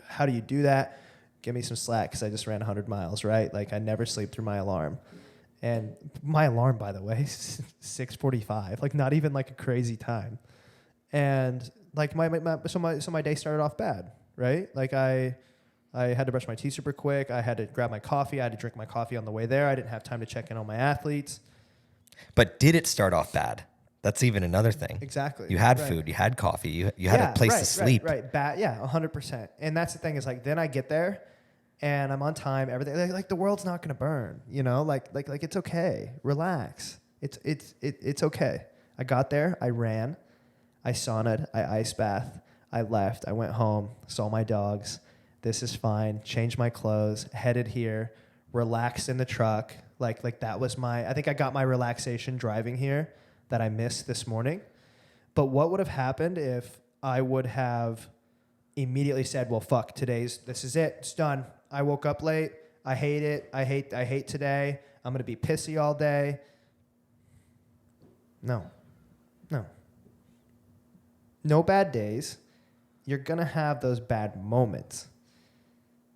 how do you do that? Give me some slack because I just ran 100 miles, right? Like, I never sleep through my alarm. And my alarm, by the way, is 6:45. Like, not even like a crazy time. And like my day started off bad, right? Like I had to brush my teeth super quick. I had to grab my coffee. I had to drink my coffee on the way there. I didn't have time to check in on my athletes. But did it start off bad? That's even another thing. Exactly. You had food, you had coffee, you had a place to sleep. Right. Bad. Yeah, 100%. And that's the thing is like, then I get there and I'm on time. Everything like the world's not going to burn, you know, like it's okay. Relax. It's okay. I got there. I ran. I sauna'd. I ice bathed. I left. I went home. Saw my dogs. This is fine. Changed my clothes. Headed here. Relaxed in the truck. Like that was I think I got my relaxation driving here that I missed this morning. But what would have happened if I would have immediately said, well, fuck, this is it. It's done. I woke up late. I hate it. I hate today. I'm going to be pissy all day. No. No bad days. You're going to have those bad moments.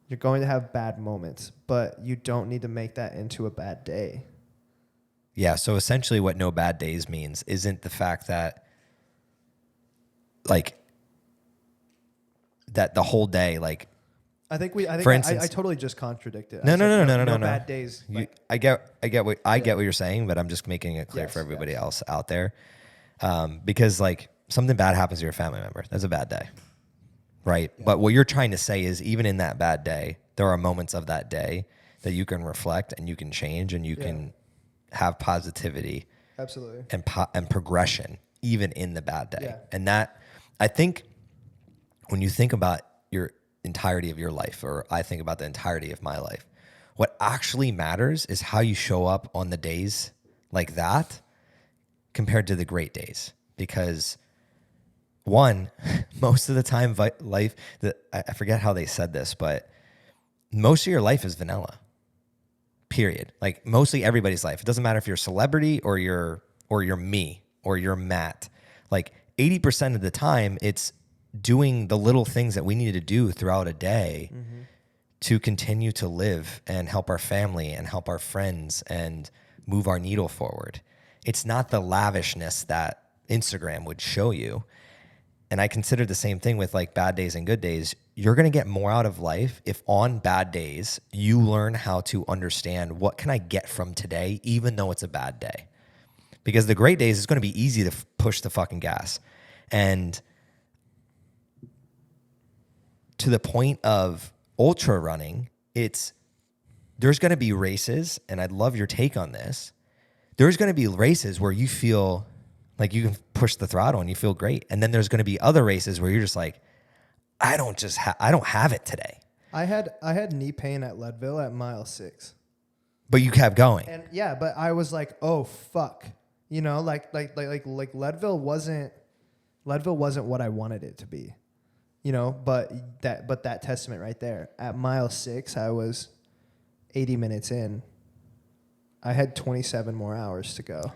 You're going to have bad moments, but you don't need to make that into a bad day. Yeah, so essentially what no bad days means isn't the fact that like that the whole day, like I think for instance, I totally just contradicted. No. Bad days. I get what you're saying, but I'm just making it clear for everybody else out there. Because like something bad happens to your family member. That's a bad day. Right. Yeah. But what you're trying to say is even in that bad day, there are moments of that day that you can reflect and you can change and you can have positivity. Absolutely. And progression even in the bad day. Yeah. And that, I think when you think about your entirety of your life, or I think about the entirety of my life, what actually matters is how you show up on the days like that compared to the great days. Because one, most of the time, life, I forget how they said this, but most of your life is vanilla, period. Like mostly everybody's life. It doesn't matter if you're a celebrity or you're me or you're Matt. Like 80% of the time, it's doing the little things that we need to do throughout a day to continue to live and help our family and help our friends and move our needle forward. It's not the lavishness that Instagram would show you. And I consider the same thing with like bad days and good days. You're going to get more out of life if on bad days you learn how to understand what can I get from today, even though it's a bad day. Because the great days, it's going to be easy to push the fucking gas. And to the point of ultra running, there's going to be races, and I'd love your take on this. There's going to be races where you feel like you can push the throttle and you feel great. And then there's going to be other races where you're just like, I don't have it today. I had knee pain at Leadville at mile 6. But you kept going. And yeah, but I was like, oh fuck. You know, like Leadville wasn't what I wanted it to be. You know, but that testament right there. At mile 6, I was 80 minutes in. I had 27 more hours to go.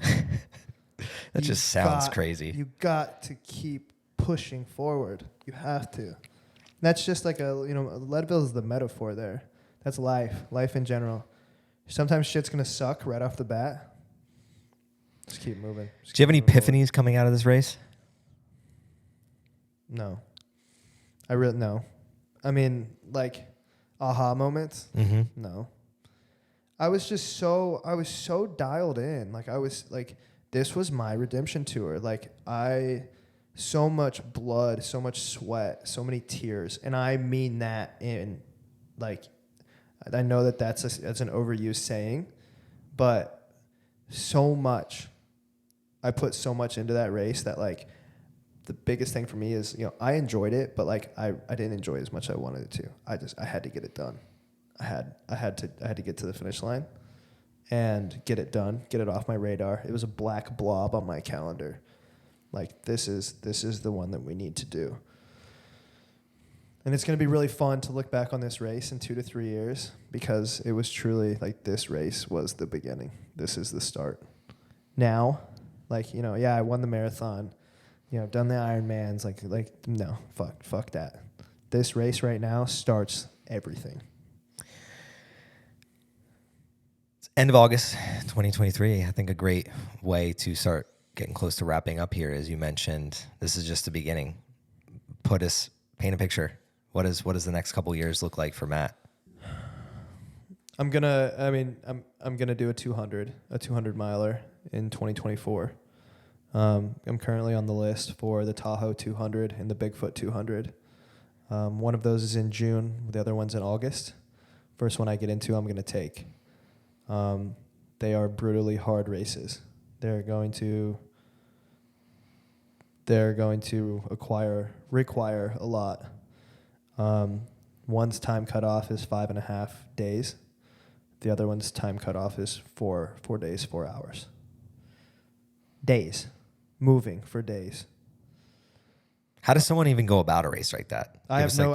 That just sounds crazy. You got to keep pushing forward. You have to. That's just like Leadville is the metaphor there. That's life in general. Sometimes shit's going to suck right off the bat. Just keep moving. Do you have any epiphanies coming out of this race? No. No. I mean, like aha moments? Mm-hmm. No. I was so dialed in. Like I was like, this was my redemption tour. Like so much blood, so much sweat, so many tears. And I mean that in like, I know that's an overused saying, but so much, I put so much into that race that like the biggest thing for me is, I enjoyed it, but like I didn't enjoy it as much as I wanted it to. I had to get it done. I had to get to the finish line, and get it done, get it off my radar. It was a black blob on my calendar. Like, this is the one that we need to do. And it's going to be really fun to look back on this race in 2 to 3 years, because it was truly like, this race was the beginning. This is the start. Now, like, you know, yeah, I won the marathon. You know, I've done the Ironmans. Like no, fuck that. This race right now starts everything. It's end of August 2023. I think a great way to start getting close to wrapping up here, as you mentioned, this is just the beginning. Paint a picture. What does the next couple of years look like for Matt? I'm gonna do a 200 miler in 2024. I'm currently on the list for the Tahoe 200 and the Bigfoot 200. One of those is in June. The other one's in August. First one I get into, I'm gonna take. They are brutally hard races. They're going to require a lot. One's time cutoff is 5.5 days. The other one's time cutoff is 4 days, 4 hours. Days. Moving for days. How does someone even go about a race like that? I have no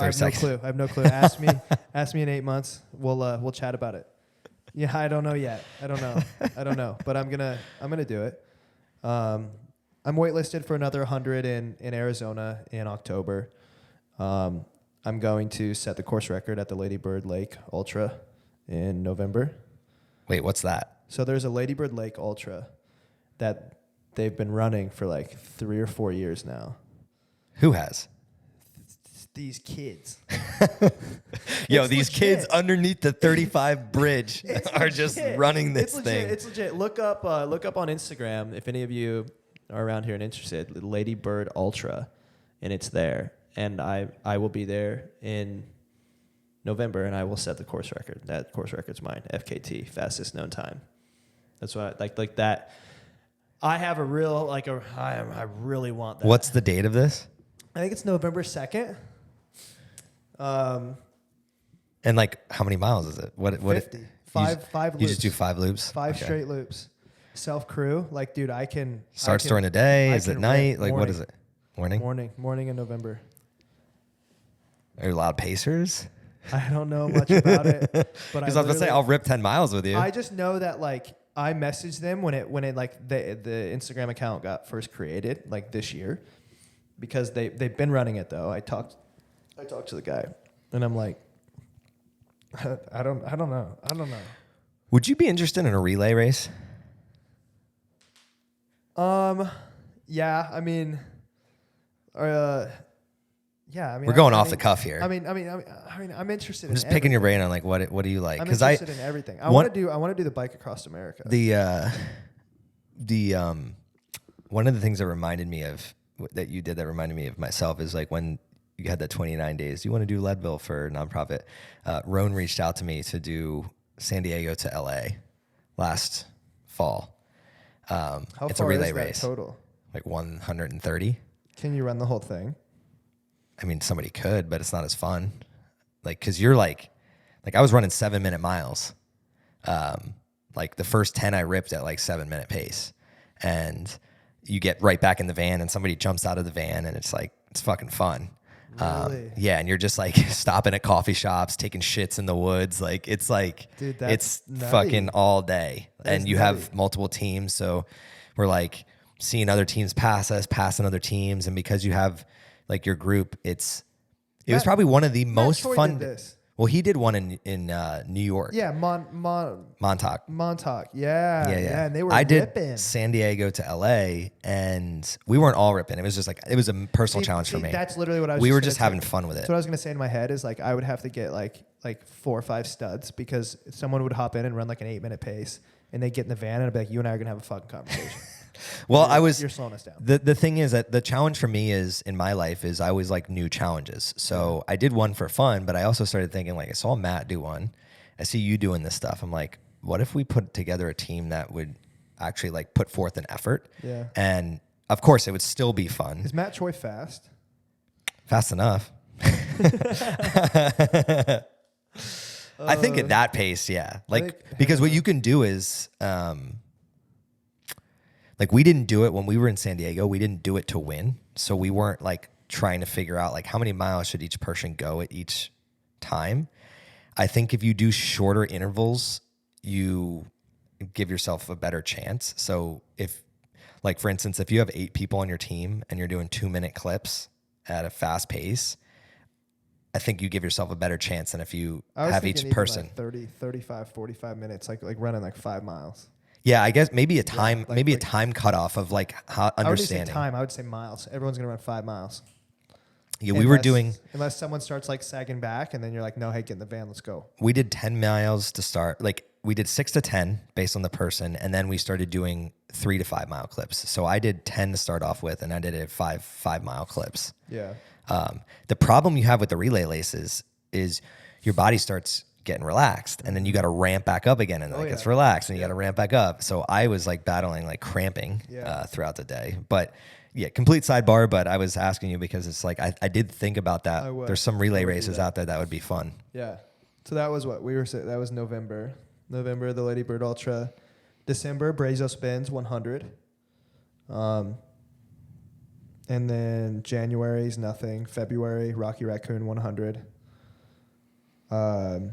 clue. Ask me in 8 months. We'll chat about it. Yeah, I don't know yet. I don't know. But I'm gonna do it. I'm waitlisted for another 100 in Arizona in October. I'm going to set the course record at the Lady Bird Lake Ultra in November. Wait, what's that? So there's a Lady Bird Lake Ultra that they've been running for like 3 or 4 years now. Who has? These kids. Yo, It's these legit. kids underneath the 35 bridge are just running this thing. It's legit. Look up on Instagram if any of you are around here and interested. Lady Bird Ultra, and it's there. And I will be there in November, and I will set the course record. That course record's mine. FKT, fastest known time. That's what I like that. I have a real I really want that. What's the date of this? I think it's November 2nd. And like, how many miles is it? What 50. Five loops. You just do 5 loops? Five Okay. straight loops. Self crew. Like, dude, I can. Starts during the day? I Is it can night? rip Like, what morning. is it? Morning? Morning in November. Are you allowed pacers? I don't know much about it, but Because I was going to say, I'll rip 10 miles with you. I just know that, like, I messaged them when it like the Instagram account got first created, like this year, because they've been running it though. I talked to the guy, and I'm like, I don't know. Would you be interested in a relay race? Yeah, I mean, yeah, I mean, We're going off the cuff here. I mean, I'm interested. I'm just picking your brain on like what do you like? I'm Because interested in everything. I want to do the bike across America. The one of the things that reminded me of that you did that reminded me of myself is like when you had that 29 days. You want to do Leadville for a nonprofit. Roan reached out to me to do San Diego to LA last fall. How it's far a relay is that race. total? Like 130. Can you run the whole thing? I mean, somebody could, but it's not as fun. Like, cause you're like I was running 7-minute miles. Like the first 10 I ripped at like 7-minute pace, and you get right back in the van and somebody jumps out of the van and it's like, it's fucking fun. Really? Yeah. And you're just like stopping at coffee shops, taking shits in the woods. Like it's like, Dude, that's it's nutty. fucking all day. That is And you nutty. have multiple teams. So we're like seeing other teams pass us, passing other teams. And because you have like your group, it was Matt- probably one of the Matt most Choi fun. did this. Well, he did one in New York. Yeah, Montauk. Montauk. Yeah. And they were I did ripping. San Diego to LA, and we weren't all ripping. It was just like it was a personal challenge for me. That's literally what I was. We were gonna just say. having fun with it. That's what I was gonna say in my head is like I would have to get like 4 or 5 studs, because someone would hop in and run like an 8-minute pace, and they get in the van and I'd be like, you and I are gonna have a fucking conversation. Well, You're slowing us down. The thing is that the challenge for me is in my life is I always like new challenges. So I did one for fun, but I also started thinking like I saw Matt do one. I see you doing this stuff. I'm like, what if we put together a team that would actually like put forth an effort? Yeah. And of course it would still be fun. Is Matt Choi fast? Fast enough. I think at that pace, yeah. Like, think because what you can do is, like, we didn't do it when we were in San Diego. We didn't do it to win. So we weren't like trying to figure out like how many miles should each person go at each time. I think if you do shorter intervals, you give yourself a better chance. So if, like, for instance, if you have 8 people on your team and you're doing 2-minute clips at a fast pace, I think you give yourself a better chance than if you have each person. Like 30, 35, 45 minutes, like running like 5 miles. Yeah, I guess maybe a time, like a time cutoff of like how understanding. I wouldn't say time. I would say miles. Everyone's gonna run 5 miles. Yeah, we were doing, unless someone starts like sagging back, and then you're like, no, hey, get in the van, let's go. we did 10 miles to start. Like, we did 6 to 10 based on the person, and then we started doing 3 to 5 mile clips. So I did 10 to start off with, and I did it 5 mile clips. Yeah. The problem you have with the relay laces is your body starts getting relaxed, and then you got to ramp back up again, and then it gets relaxed, and you got to ramp back up. So I was like battling like cramping throughout the day. But yeah, complete sidebar. But I was asking you because it's like I did think about that. There's some relay races out there that would be fun. Yeah. So that was what we were saying. That was November, the Lady Bird Ultra. December, Brazos Benz 100. And then January's nothing. February, Rocky Raccoon 100. And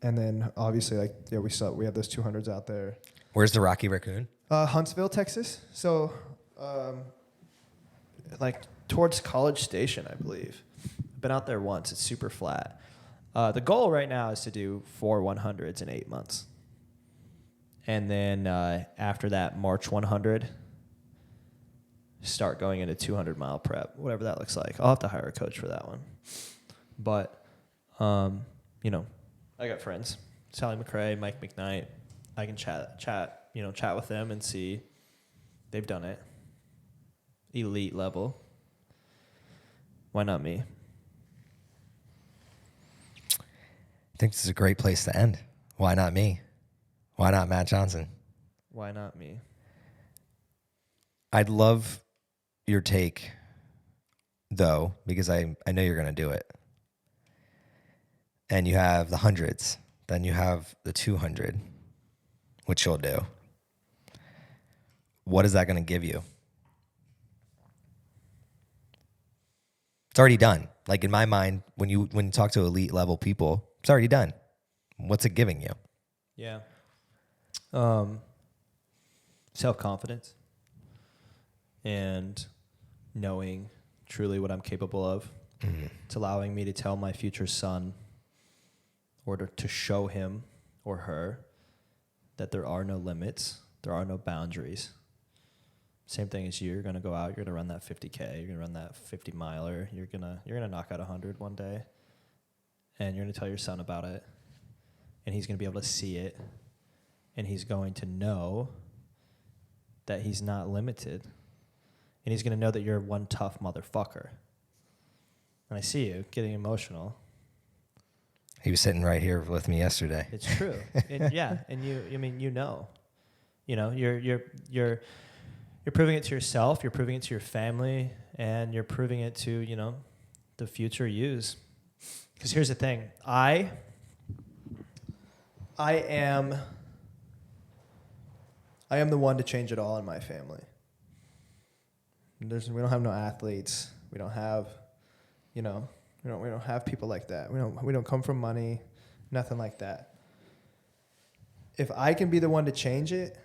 then obviously, like, yeah, we have those 200s out there. Where's the Rocky Raccoon? Huntsville, Texas. So, like towards College Station, I believe. I've been out there once. It's super flat. The goal right now is to do 4 100s in 8 months. And then after that, March 100, start going into 200-mile prep, whatever that looks like. I'll have to hire a coach for that one. But, you know, I got friends, Sally McRae, Mike McKnight. I can chat with them and see they've done it. Elite level. Why not me? I think this is a great place to end. Why not me? Why not Matt Johnson? Why not me? I'd love your take, though, because I know you're going to do it. And you have the 100s. Then you have the 200, which you'll do. What is that going to give you? It's already done. Like, in my mind, when you talk to elite level people, it's already done. What's it giving you? Yeah. Self-confidence and knowing truly what I'm capable of. Mm-hmm. It's allowing me to tell my future son or to show him or her that there are no limits, there are no boundaries. Same thing as you're going to go out, you're going to run that 50K, you're going to run that 50 miler, you're going to knock out 100 one day, and you're going to tell your son about it, and he's going to be able to see it, and he's going to know that he's not limited, and he's going to know that you're one tough motherfucker. And I see you getting emotional. He was sitting right here with me yesterday. It's true. And you're proving it to yourself, you're proving it to your family, and you're proving it to, the future yous. Because here's the thing. I am the one to change it all in my family. We don't have no athletes. We don't have, we don't have people like that. We don't come from money, nothing like that. If I can be the one to change it,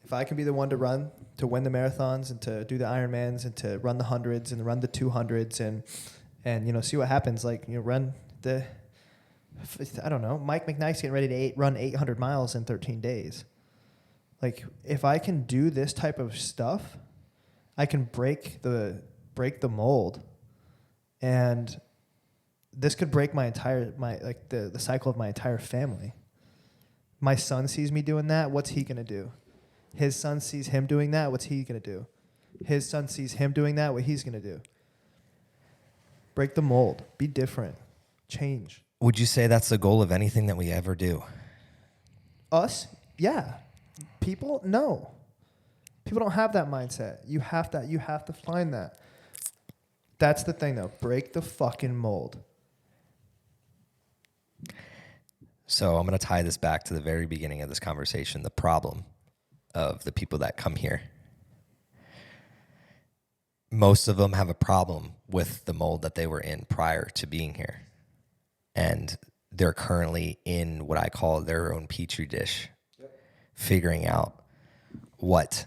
if I can be the one to win the marathons and to do the Ironmans and to run the 100s and run the 200s and see what happens, run the, I don't know, Mike McKnight's getting ready to run 800 miles in 13 days. Like, if I can do this type of stuff, I can break the mold, and this could break the cycle of my entire family. My son sees me doing that. What's he gonna do? His son sees him doing that. What's he gonna do? His son sees him doing that. What he's gonna do? Break the mold. Be different. Change. Would you say that's the goal of anything that we ever do? Us? Yeah. People? No. People don't have that mindset. You have to find that. That's the thing, though. Break the fucking mold. So I'm going to tie this back to the very beginning of this conversation, the problem of the people that come here. Most of them have a problem with the mold that they were in prior to being here. And they're currently in what I call their own petri dish, figuring out what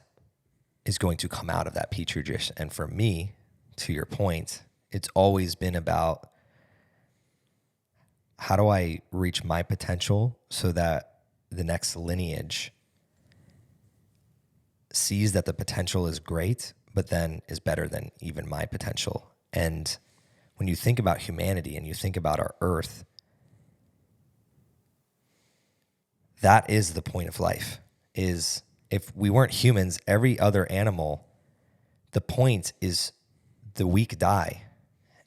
is going to come out of that petri dish. And for me, to your point, it's always been about how do I reach my potential so that the next lineage sees that the potential is great, but then is better than even my potential. And when you think about humanity and you think about our earth, that is the point of life. Is if we weren't humans, every other animal, the point is the weak die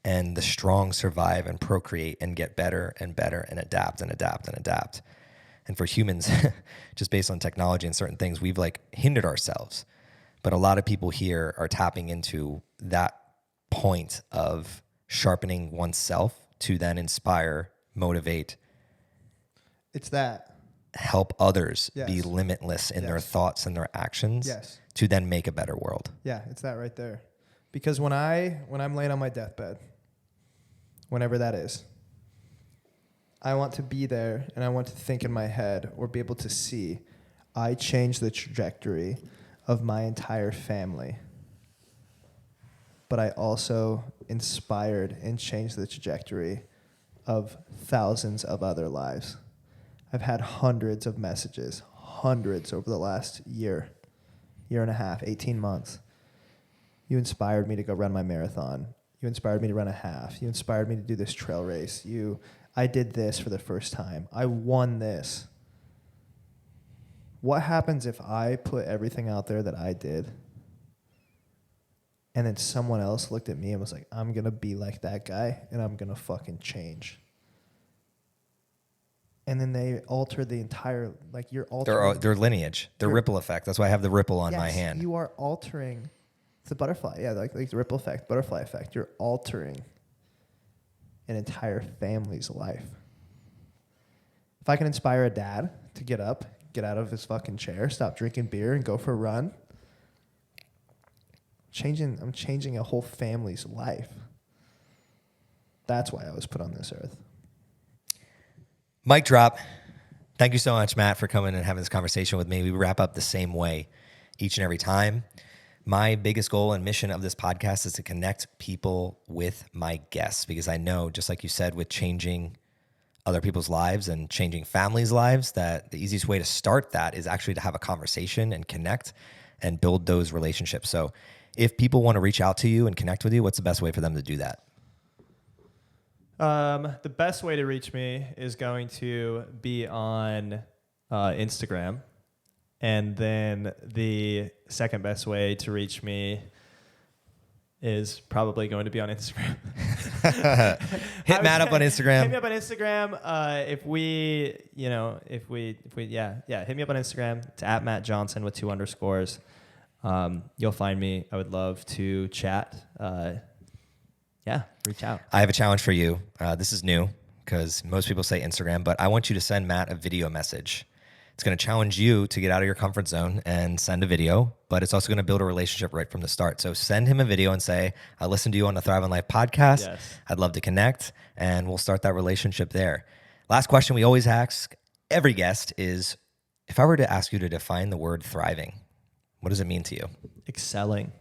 and the strong survive and procreate and get better and better and adapt and adapt and adapt. And for humans, just based on technology and certain things, we've like hindered ourselves. But a lot of people here are tapping into that point of sharpening oneself to then inspire, motivate. It's that. Help others Yes. be limitless in their Yes. thoughts and their actions Yes. to then make a better world. Yeah, it's that right there. Because when I'm laying on my deathbed, whenever that is, I want to be there and I want to think in my head or be able to see I changed the trajectory of my entire family. But I also inspired and changed the trajectory of thousands of other lives. I've had hundreds of messages, hundreds over the last year and a half, 18 months. You inspired me to go run my marathon. You inspired me to run a half. You inspired me to do this trail race. I did this for the first time. I won this. What happens if I put everything out there that I did and then someone else looked at me and was like, I'm going to be like that guy and I'm going to fucking change? And then they alter the entire, like you're altering. Their lineage, their ripple effect. That's why I have the ripple on my hand. You are altering the butterfly. Yeah, like the ripple effect, butterfly effect. You're altering an entire family's life. If I can inspire a dad to get up, get out of his fucking chair, stop drinking beer and go for a run, I'm changing a whole family's life. That's why I was put on this earth. Mic drop. Thank you so much, Matt, for coming and having this conversation with me. We wrap up the same way each and every time. My biggest goal and mission of this podcast is to connect people with my guests, because I know, just like you said, with changing other people's lives and changing families' lives, that the easiest way to start that is actually to have a conversation and connect and build those relationships. So if people want to reach out to you and connect with you, what's the best way for them to do that? The best way to reach me is going to be on Instagram. And then the second best way to reach me is probably going to be on Instagram. Hit Matt up on Instagram. Hit me up on Instagram. Hit me up on Instagram. It's at Matt Johnson with 2 underscores. You'll find me. I would love to chat. Reach out. I have a challenge for you. This is new because most people say Instagram, but I want you to send Matt a video message. It's going to challenge you to get out of your comfort zone and send a video, but it's also going to build a relationship right from the start. So send him a video and say, I listened to you on the Thrive on Life podcast. Yes. I'd love to connect, and we'll start that relationship there. Last question we always ask every guest is, if I were to ask you to define the word thriving, what does it mean to you? Excelling,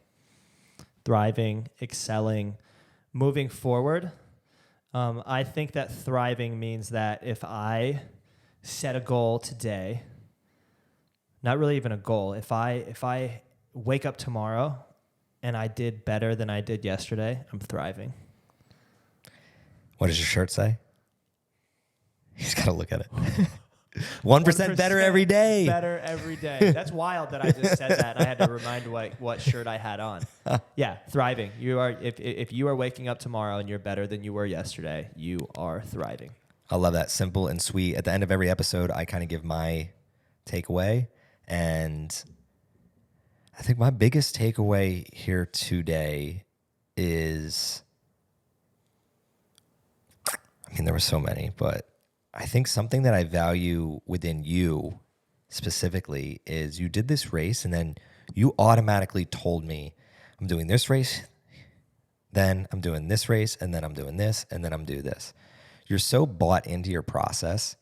thriving, excelling, moving forward. I think that thriving means that if I set a goal today, not really even a goal, if I wake up tomorrow and I did better than I did yesterday, I'm thriving. What does your shirt say? He's got to look at it. 1% better every day. Better every day. That's wild that I just said that. And I had to remind what shirt I had on. Yeah, thriving. You are if you are waking up tomorrow and you're better than you were yesterday, you are thriving. I love that. Simple and sweet. At the end of every episode, I kind of give my takeaway. And I think my biggest takeaway here today is, I mean, there were so many, but I think something that I value within you specifically is you did this race and then you automatically told me, I'm doing this race, then I'm doing this race, and then I'm doing this, and then I'm doing this. You're so bought into your process.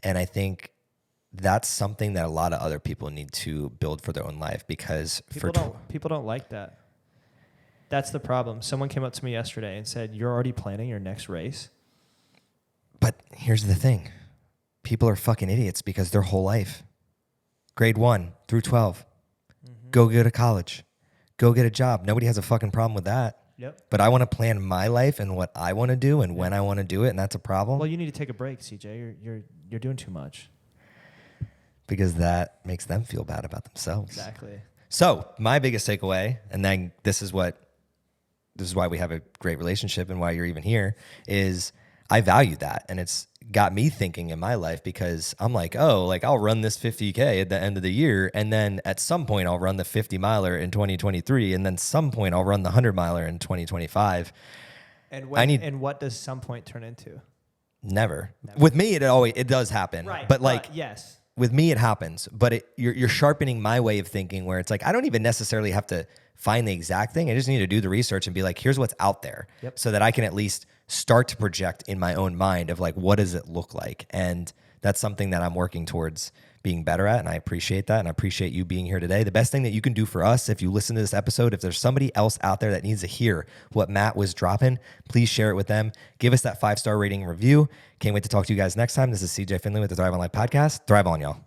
And I think that's something that a lot of other people need to build for their own life, because people don't like that. That's the problem. Someone came up to me yesterday and said, "You're already planning your next race." But here's the thing. People are fucking idiots because their whole life, grade 1 through 12, go to college, go get a job. Nobody has a fucking problem with that. Yep. But I want to plan my life and what I want to do and when I want to do it, and that's a problem. Well, you need to take a break, CJ. You're doing too much. Because that makes them feel bad about themselves. Exactly. So my biggest takeaway, and then this is why we have a great relationship and why you're even here, is I value that. And it's got me thinking in my life, because I'm like, oh, like I'll run this 50K at the end of the year. And then at some point I'll run the 50 miler in 2023. And then some point I'll run the 100 miler in 2025. And what does some point turn into? Never. With me, it does happen. Right. But like, yes. With me, it happens, but you're sharpening my way of thinking, where it's like, I don't even necessarily have to find the exact thing. I just need to do the research and be like, here's what's out there, so that I can at least start to project in my own mind of like, what does it look like? And that's something that I'm working towards being better at. And I appreciate that. And I appreciate you being here today. The best thing that you can do for us, if you listen to this episode, if there's somebody else out there that needs to hear what Matt was dropping, please share it with them. Give us that 5-star rating and review. Can't wait to talk to you guys next time. This is CJ Finley with the Thrive on Life podcast. Thrive on, y'all.